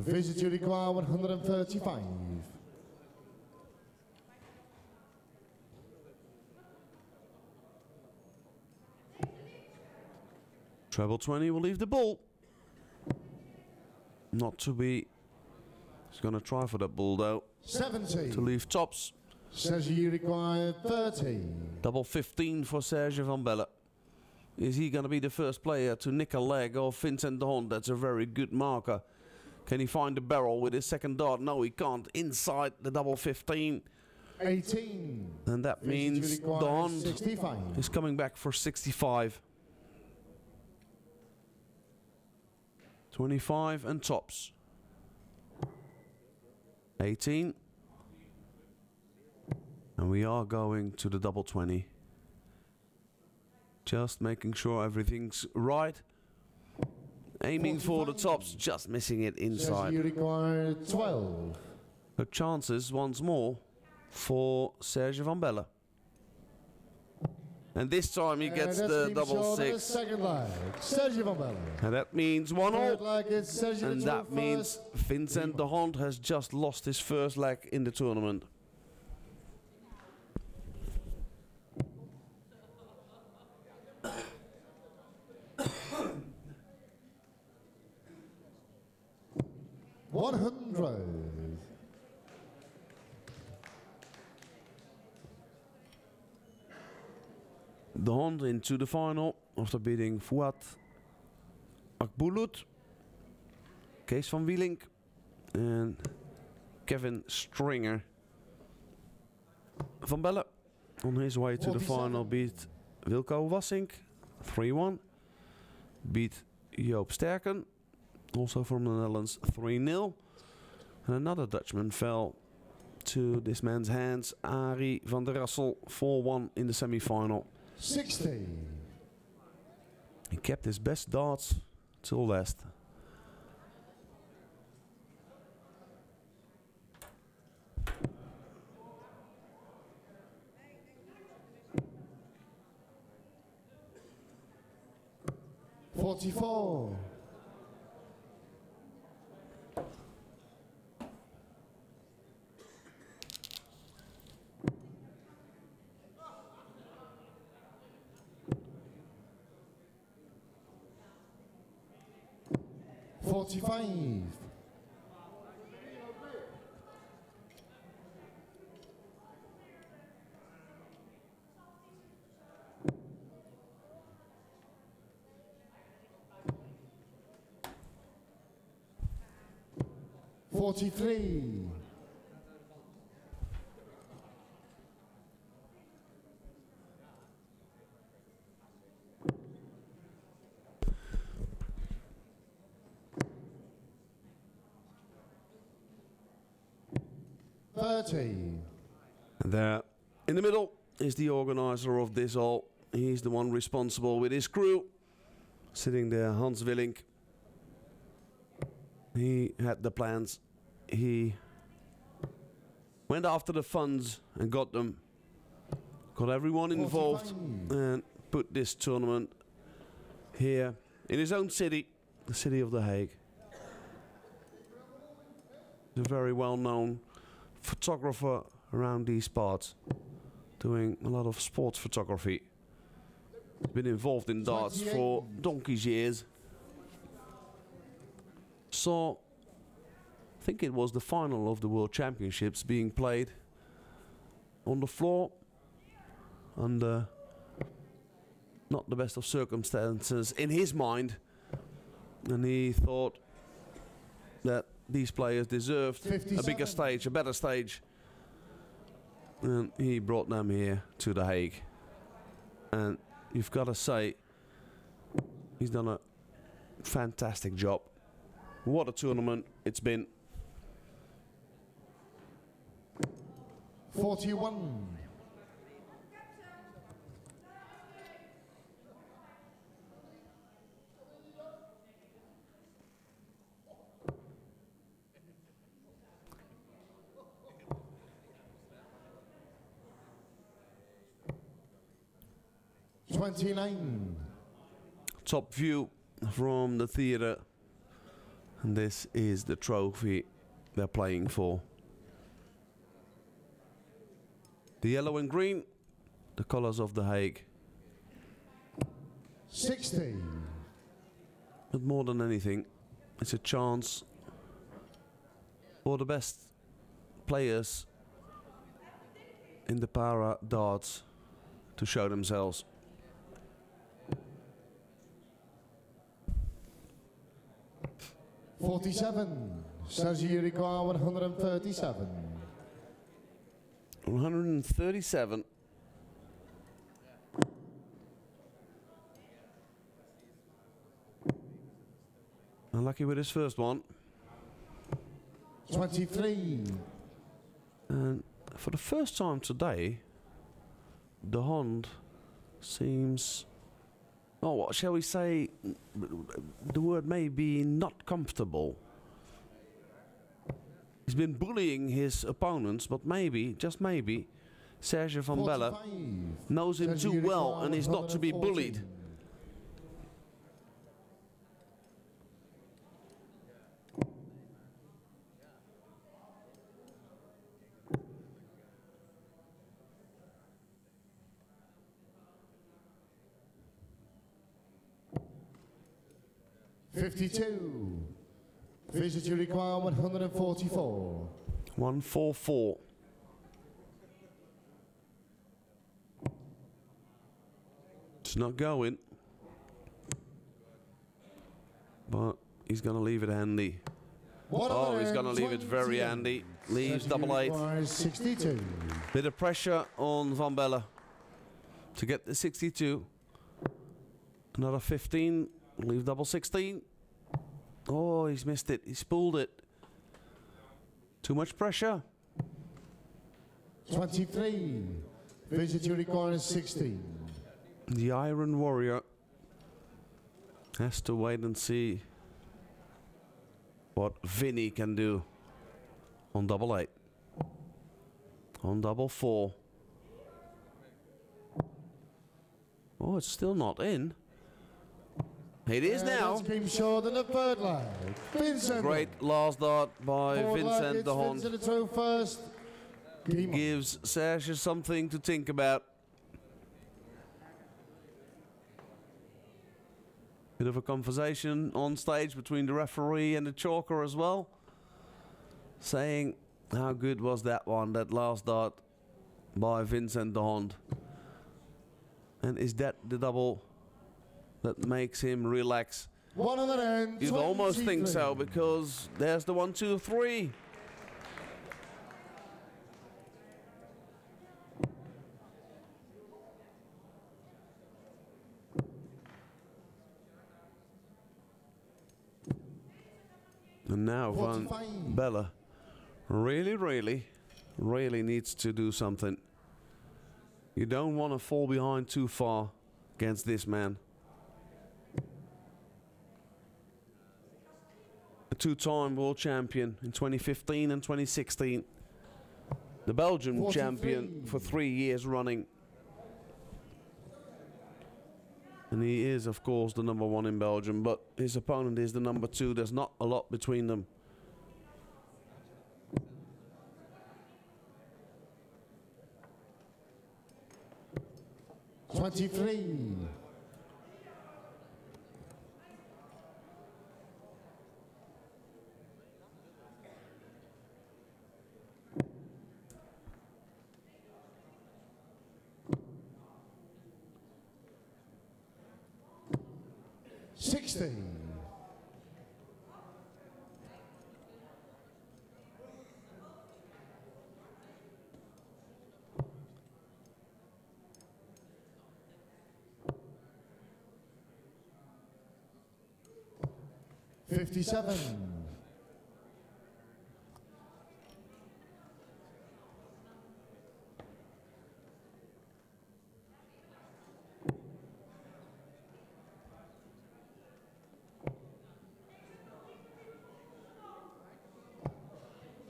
Visit Ricoeur 135. Treble 20 will leave the ball. Not to be. He's going to try for that ball though. 70. To leave tops. Sergi Ricoeur 30. Double 15 for Serge van Belle. Is he going to be the first player to nick a leg of Vincent de Hond? That's a very good marker. Can he find the barrel with his second dart? No, he can't. Inside the double 15. 18. And that means de Hond 65. is coming back for 65. 25 and tops. 18. And we are going to the double 20. Just making sure everything's right. Aiming for the tops, just missing it inside. Sergi Ricoeur 12. The chances once more for Serge van Belle. And this time he gets the double 6. Second leg, Sergi van Belle. And that means 1-all. Third leg is Sergi And that first. means Vincent de Hond has just lost his first leg in the tournament. $100. De Hond into the final after beating Fouad Akbulut, Kees van Wielink and Kevin Stringer. Van Belle on his way to the 47. final beat Wilco Wassink 3-1. Beat Joop Sterken, also from the Netherlands, 3-0. And another Dutchman fell to this man's hands. Arie van der Rassel, 4-1 in the semi-final. 60. He kept his best darts till last. $44. $45. $43. $30. And there, in the middle, is the organizer of this all. He's the one responsible with his crew. Sitting there, Hans Willink. He had the plans. He went after the funds and got them. Got everyone involved and put this tournament here in his own city, the city of The Hague. He's a very well-known photographer around these parts, doing a lot of sports photography. He's been involved in darts for donkey's years. So, I think it was the final of the World Championships being played on the floor under not the best of circumstances in his mind, and he thought that these players deserved a bigger stage, a better stage, and he brought them here to The Hague. And you've got to say, he's done a fantastic job. What a tournament it's been. 41. $29. Top view from the theatre. And this is the trophy they're playing for. The yellow and green, the colors of The Hague. 60. But more than anything, it's a chance for the best players in the para darts to show themselves. $47. Sergio Ricoeur, 137. 137. Unlucky with his first one. 23. And for the first time today, the Hond seems, oh, what shall we say, the word may be not comfortable. He's been bullying his opponents, but maybe, just maybe, Serge van Belle knows him too well and is not to be bullied. $52. Visit you require 144. 144. It's not going, but he's going to leave it handy. Oh, he's going to leave it very handy. Leaves double 8. 62. Bit of pressure on Van Belle to get the 62. Another 15. Leave double 16. Oh, he's missed it. He's pulled it. Too much pressure. 23. Visit your corner 16. The Iron Warrior has to wait and see what Vinny can do on double 8. On double 4. Oh, it's still not in. It is now. Came short in the third leg. Vincent. Great last dart by Vincent de Hond. Vincent to first. Gives Serge something to think about. Bit of a conversation on stage between the referee and the chalker as well, saying how good was that one, that last dart by Vincent de Hond. And is that the double that makes him relax? You'd almost think so, because there's the 1, 2, 3. And now Van Belle really needs to do something. You don't want to fall behind too far against this man. A two-time world champion in 2015 and 2016. The Belgian 43. champion for 3 years running. And he is, of course, the number 1 in Belgium, but his opponent is the number 2. There's not a lot between them. '23. '16. 57.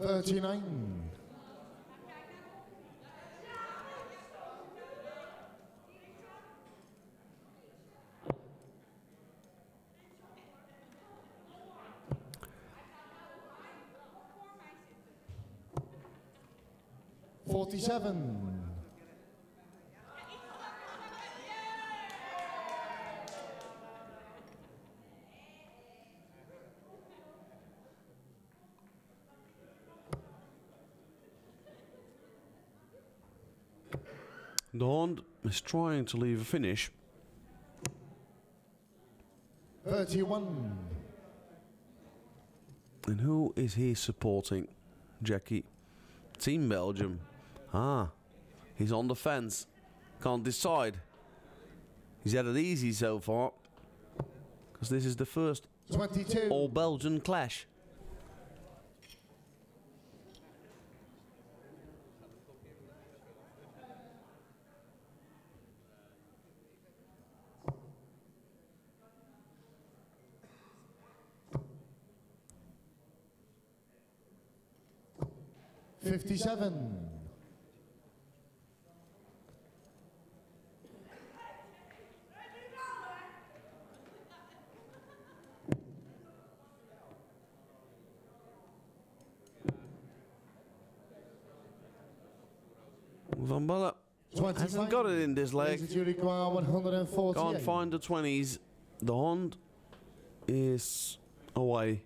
39. 47. 'De Hond is trying to leave a finish. 31. And who is he supporting, Jackie? Team Belgium. Ah, he's on the fence. Can't decide. He's had it easy so far, because this is the first 22. all-Belgian clash. '57. 'Van Belle hasn't got it in this leg. Can't find the 20s. 'De Hond is away.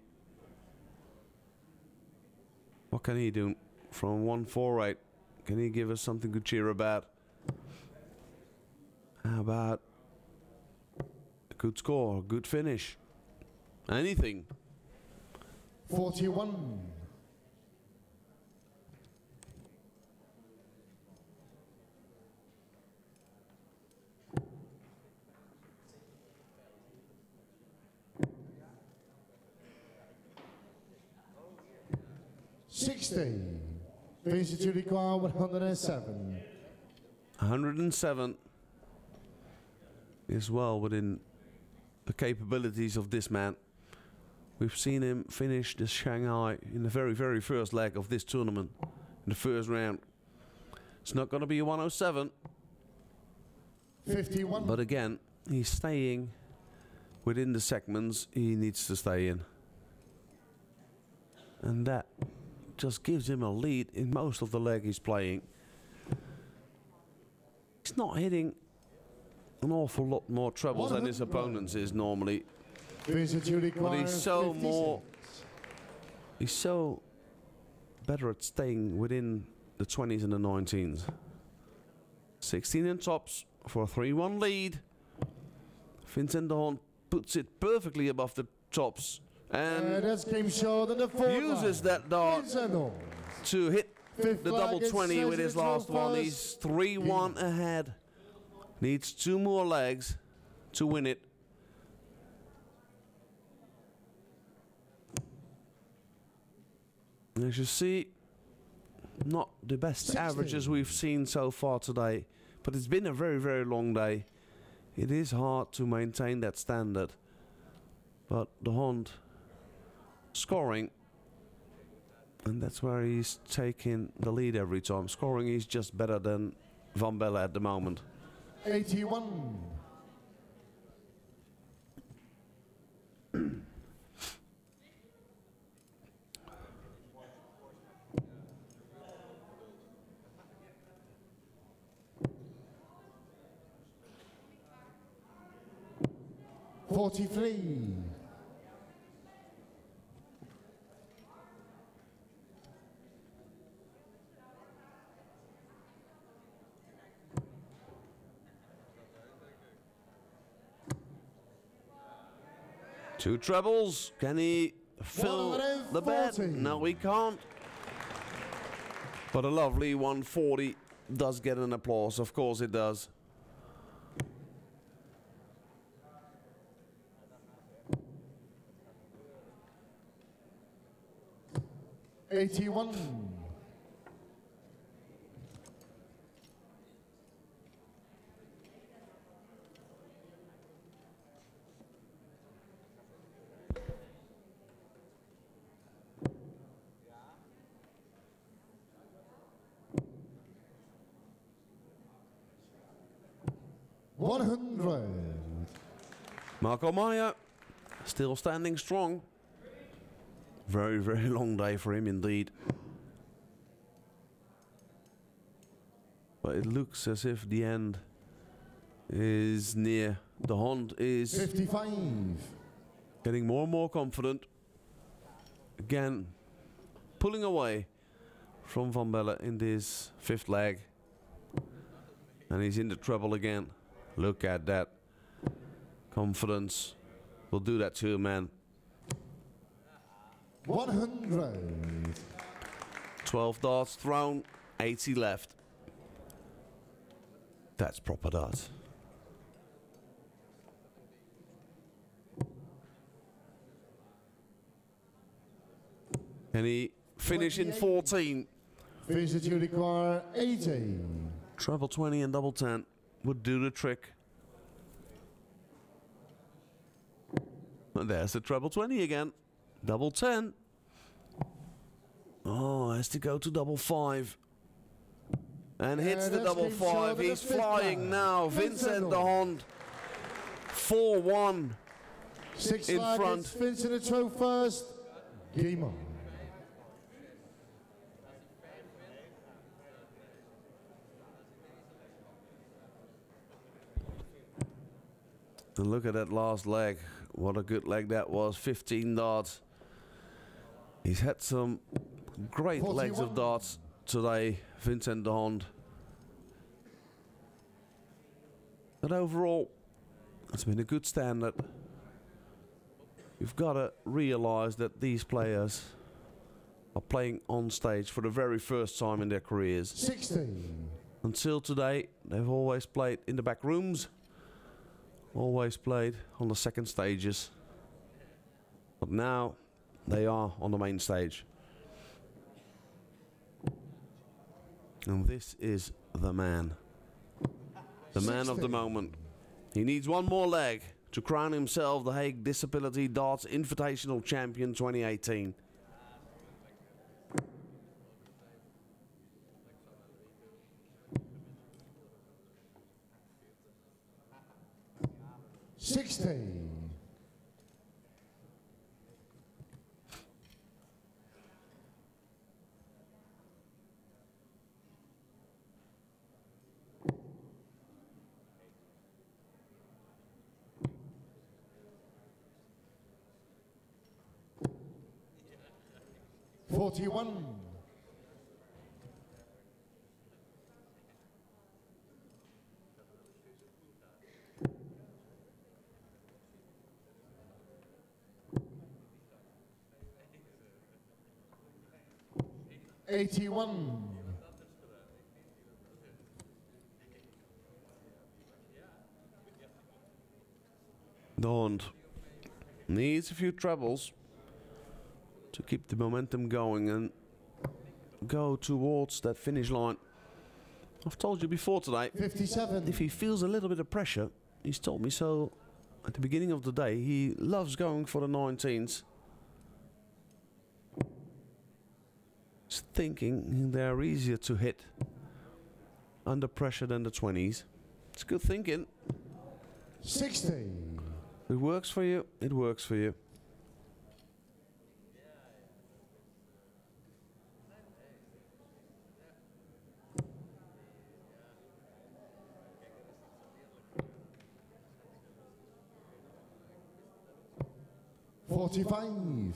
What can he do from 148? Can he give us something to cheer about? How about a good score, a good finish? Anything. 41. 60. Vincent you require 107. 107 is well within the capabilities of this man. We've seen him finish the Shanghai in the very, very first leg of this tournament, in the first round. It's not going to be a 107. 51. But again, he's staying within the segments he needs to stay in. And that just gives him a lead in most of the leg he's playing. He's not hitting an awful lot more trebles than his opponents is normally. But he's so he's so better at staying within the 20s and the 19s. 16 in tops for a 3-1 lead. Vincent de Hond puts it perfectly above the tops and uses that dart to hit the double 20 with his last one. He's 3-1 ahead. Needs 2 more legs to win it. As you see, not the best 60. averages we've seen so far today, but it's been a very, very long day. It is hard to maintain that standard, but de Hond scoring, and that's where he's taking the lead every time. Scoring, he's just better than Van Belle at the moment. 81. $43. Two trebles. Can he fill the bed? No, he can't. But a lovely 140 does get an applause. Of course it does. $81. $100. Marco Maya still standing strong. Very, very long day for him indeed. But it looks as if the end is near. De Hond is 55. getting more and more confident. Again, pulling away from Van Belle in this 5th leg. And he's in the trouble again. Look at that. Confidence will do that to a man. 100. 12 darts thrown, 80 left. That's proper darts. And he finished in 14. Visit you require 80. Treble 20 and double 10 would do the trick. And there's the treble 20 again. Double 10. Oh, has to go to double 5. And hits the double 5. He's flying now. Vincent de Hond. 4-1 in front. Vincent to throw first. Game on. And look at that last leg. What a good leg that was. 15 darts. He's had some great 41 legs of darts today, Vincent de Hond. But overall, it's been a good standard. You've got to realize that these players are playing on stage for the very first time in their careers. 16. Until today, they've always played in the back rooms. Always played on the second stages. But now they are on the main stage. And this is the man. The man of the moment. He needs one more leg to crown himself the Hague Disability Darts Invitational Champion 2018. $41. $81. Don't. Needs a few trebles to keep the momentum going and go towards that finish line. I've told you before today, 57. if he feels a little bit of pressure, he's told me so at the beginning of the day, he loves going for the 19s. He's thinking they're easier to hit under pressure than the 20s. It's good thinking. 60. It works for you, it works for you. $45.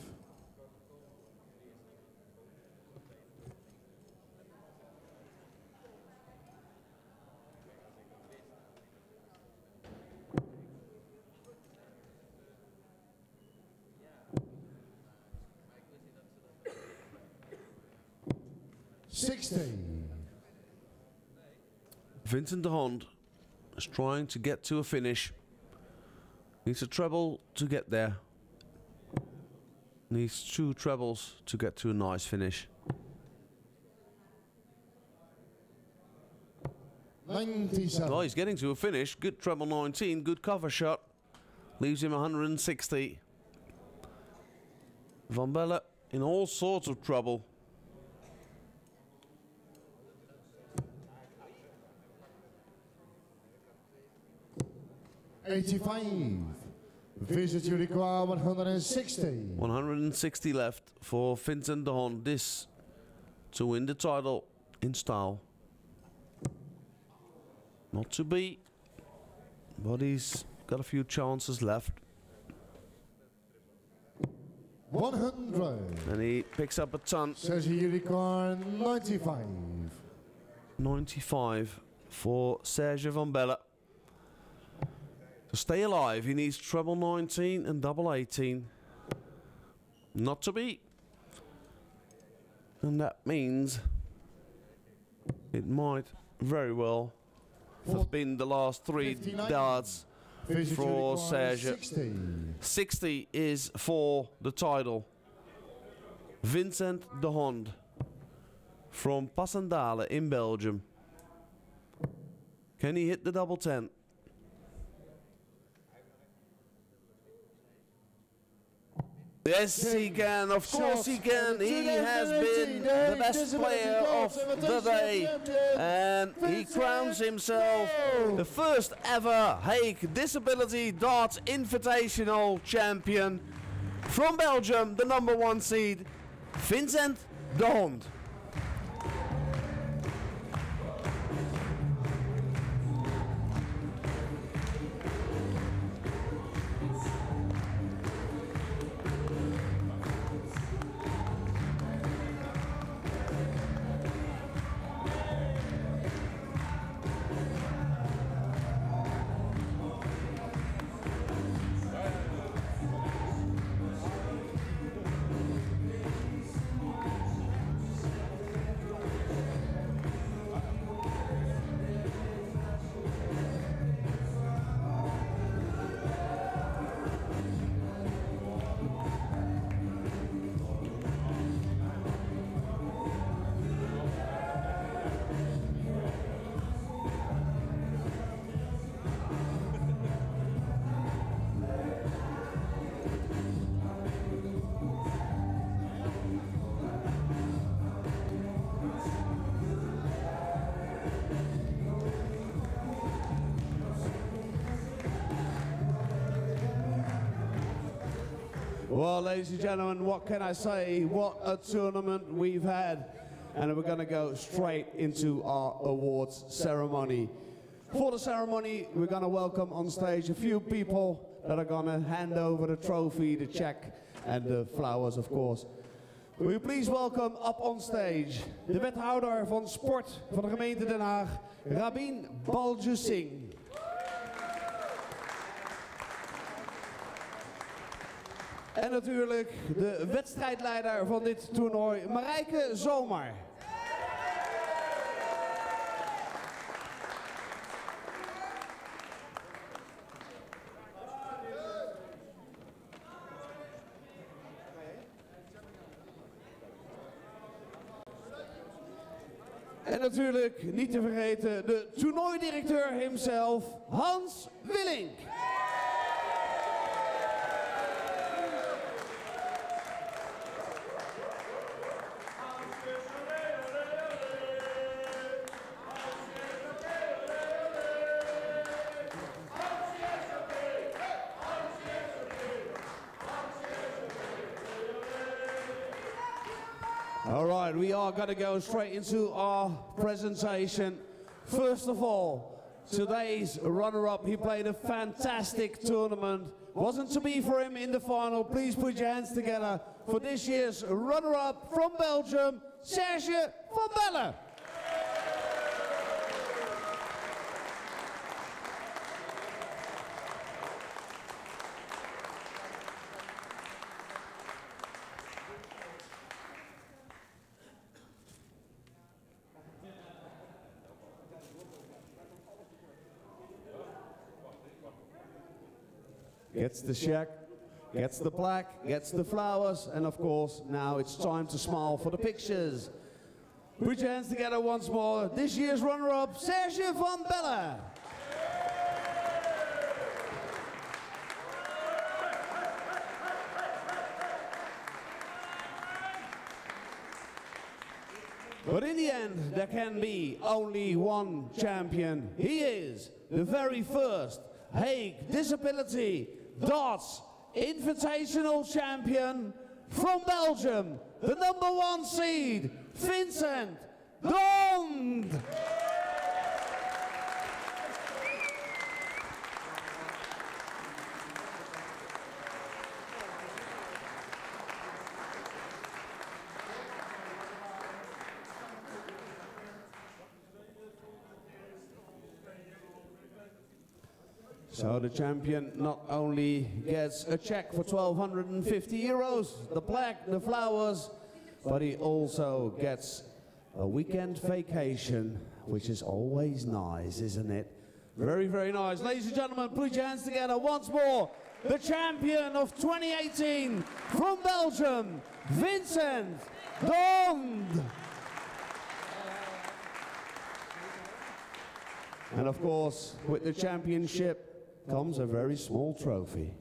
Vincent de Hond is trying to get to a finish. Needs a treble to get there. Needs 2 trebles to get to a nice finish. 97. Well, he's getting to a finish. Good treble 19, good cover shot. Leaves him 160. Van Belle in all sorts of trouble. $85. Visit you require 160. 160 left for Vincent de Hond. This to win the title in style. Not to be, but he's got a few chances left. 100. And he picks up a ton. Says he require 95. 95 for Serge Van Belle. To stay alive, he needs treble 19 and double 18. Not to beat. And that means it might very well have been the last 3 darts for Serge. 60. 60 is for the title. Vincent de Hond from Passendale in Belgium. Can he hit the double 10? Yes, he can. Of course he can. He has been the best player of the day. And he crowns himself the first ever Hague Disability Darts Invitational Champion. From Belgium, the #1 seed, Vincent de Hond. Well, ladies and gentlemen, what can I say? What a tournament we've had. And we're going to go straight into our awards ceremony. For the ceremony, we're going to welcome on stage a few people that are going to hand over the trophy, the check, and the flowers, of course. Will you please welcome up on stage de wethouder van sport van de gemeente Den Haag, Rabin Baljusing. En natuurlijk de wedstrijdleider van dit toernooi, Marijke Zomer. En natuurlijk, niet te vergeten, de toernooidirecteur himself, Hans Willink. All right, we are going to go straight into our presentation. First of all, today's runner-up, he played a fantastic tournament. Wasn't to be for him in the final. Please put your hands together for this year's runner-up from Belgium, Serge van Bellen. Gets the check, gets the plaque, gets the flowers, and of course, now it's time to smile for the pictures. Put your hands together once more. This year's runner-up, Serge van Bellen. But in the end, there can be only one champion. He is the very first Hague Disabilty Darts Invitational champion from Belgium, the #1 seed, Vincent Dond. So the champion not only gets a check for 1,250 euros, the plaque, the flowers, but he also gets a weekend vacation, which is always nice, isn't it? Very, very nice. Ladies and gentlemen, put your hands together once more. The champion of 2018 from Belgium, Vincent Dond. And of course, with the championship comes a very small trophy.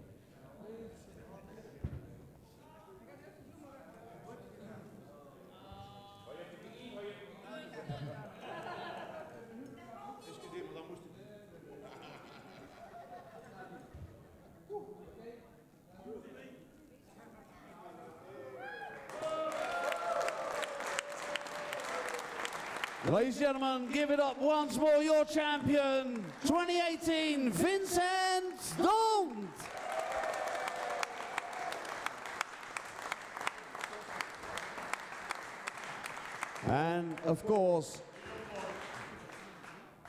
Ladies and gentlemen, give it up once more, your champion, 2018, Vincent Dond. And of course,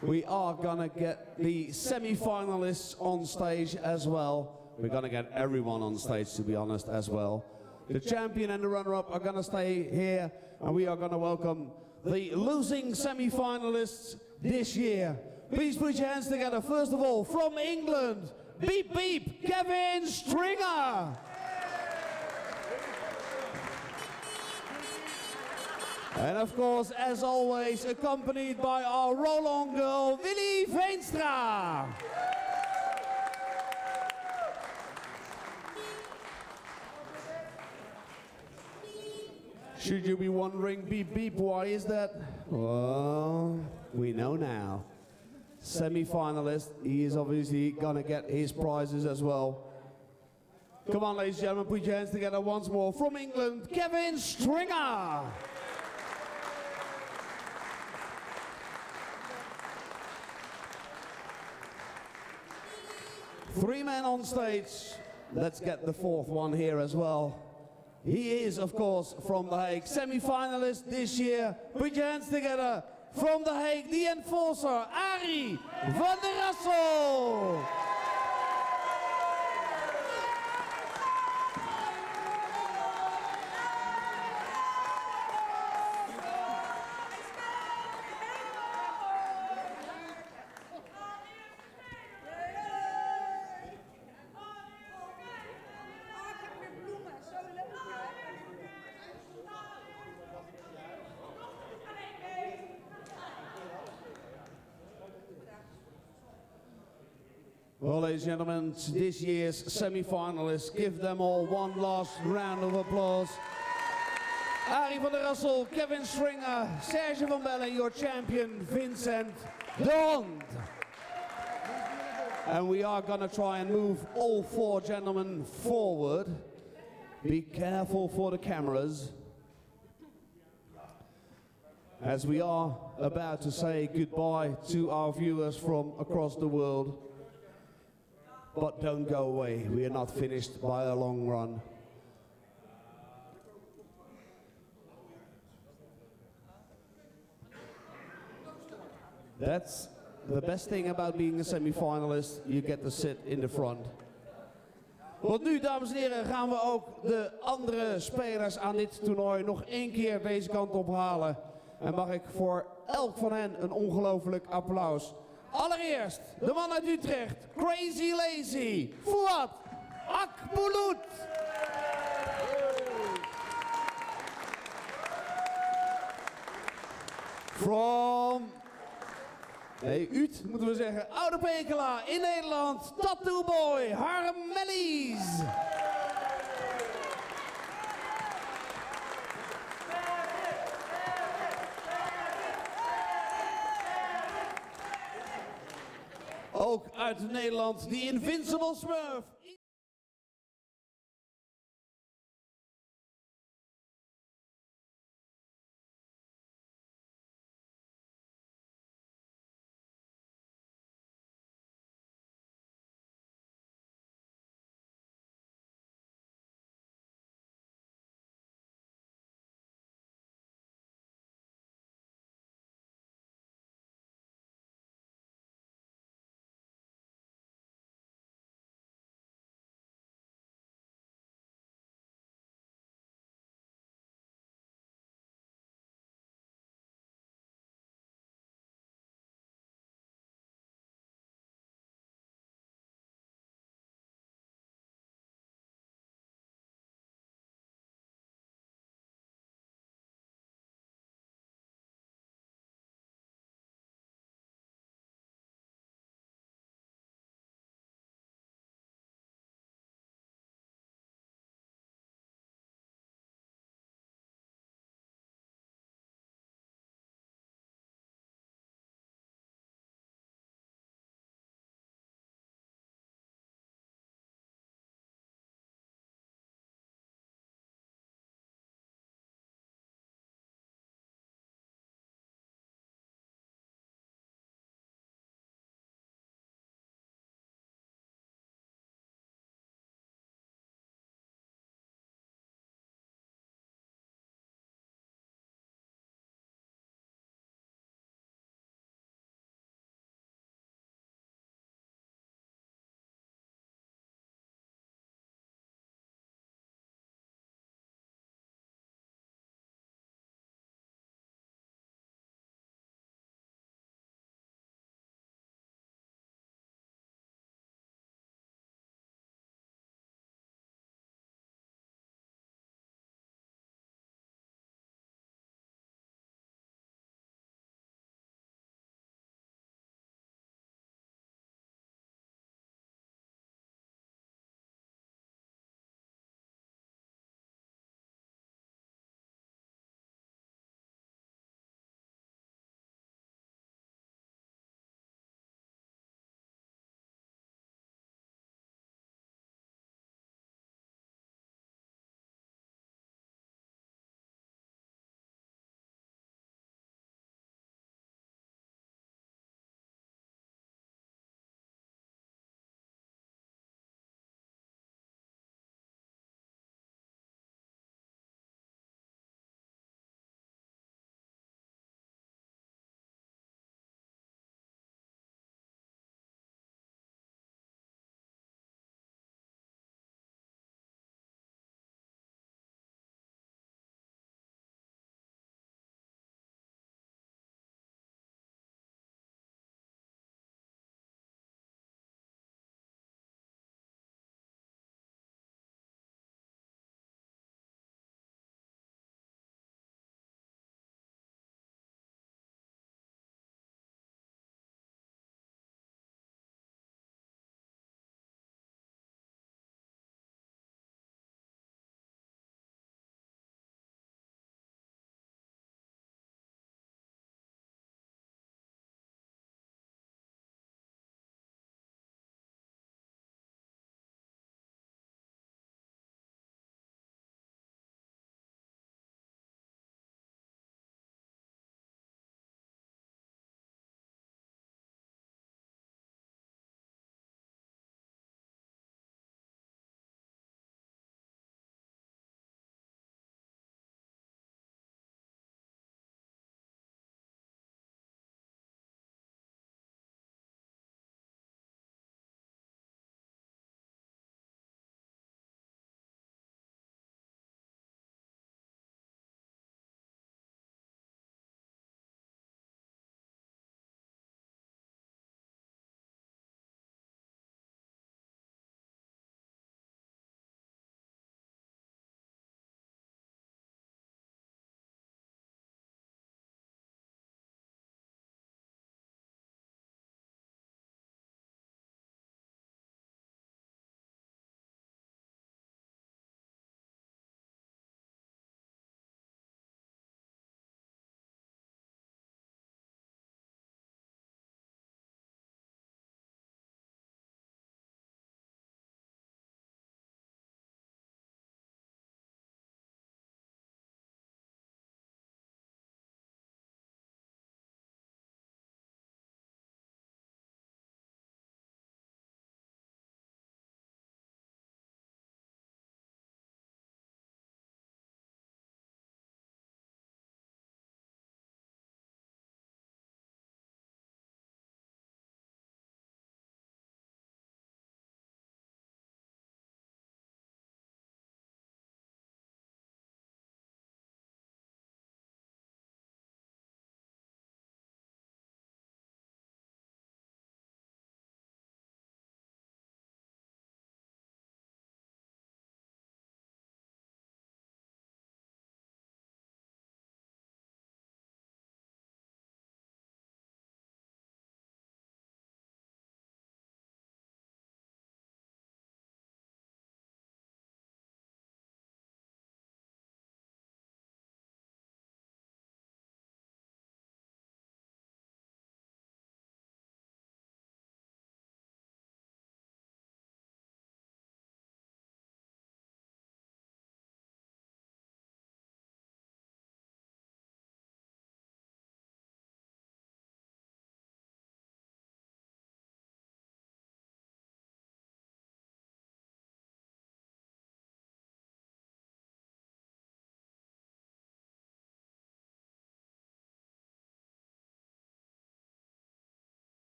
we are gonna get the semi-finalists on stage as well. We're gonna get everyone on stage, to be honest, as well. The champion and the runner-up are gonna stay here, and we are gonna welcome the losing semi-finalists this year. Please put your hands together. First of all, from England, beep beep, Kevin Stringer. And of course, as always, accompanied by our roll-on girl, Willy Veenstra. Should you be wondering, beep beep, why is that? Well, we know now. Semi-finalist, he is obviously gonna get his prizes as well. Come on, ladies and gentlemen, put your hands together once more. From England, Kevin Stringer. Three men on stage. Let's get the fourth one here as well. He is, of course, from The Hague, semi-finalist this year. Put your hands together. From The Hague, the enforcer, Arie van der Rassel. Well, ladies and gentlemen, this year's semi-finalists, give them all one last round of applause. Arie van der Rassel, Kevin Stringer, Serge van Bellen, your champion, Vincent de Hond. And we are going to try and move all four gentlemen forward. Be careful for the cameras, as we are about to say goodbye to our viewers from across the world. But don't go away, we are not finished by a long run. That's the best thing about being a semi-finalist, you get to sit in the front. Want nu, dames en heren, gaan we ook de andere spelers aan dit toernooi nog één keer deze kant op halen. En mag ik voor elk van hen een ongelooflijk applaus. Allereerst, de man uit Utrecht, Crazy Lazy, Fouad Akbulut. From, nee, Ut moeten we zeggen, Oude Pekela in Nederland, Tattoo Boy, Harm Mellies. Ook uit Nederland, die Invincible Smurf,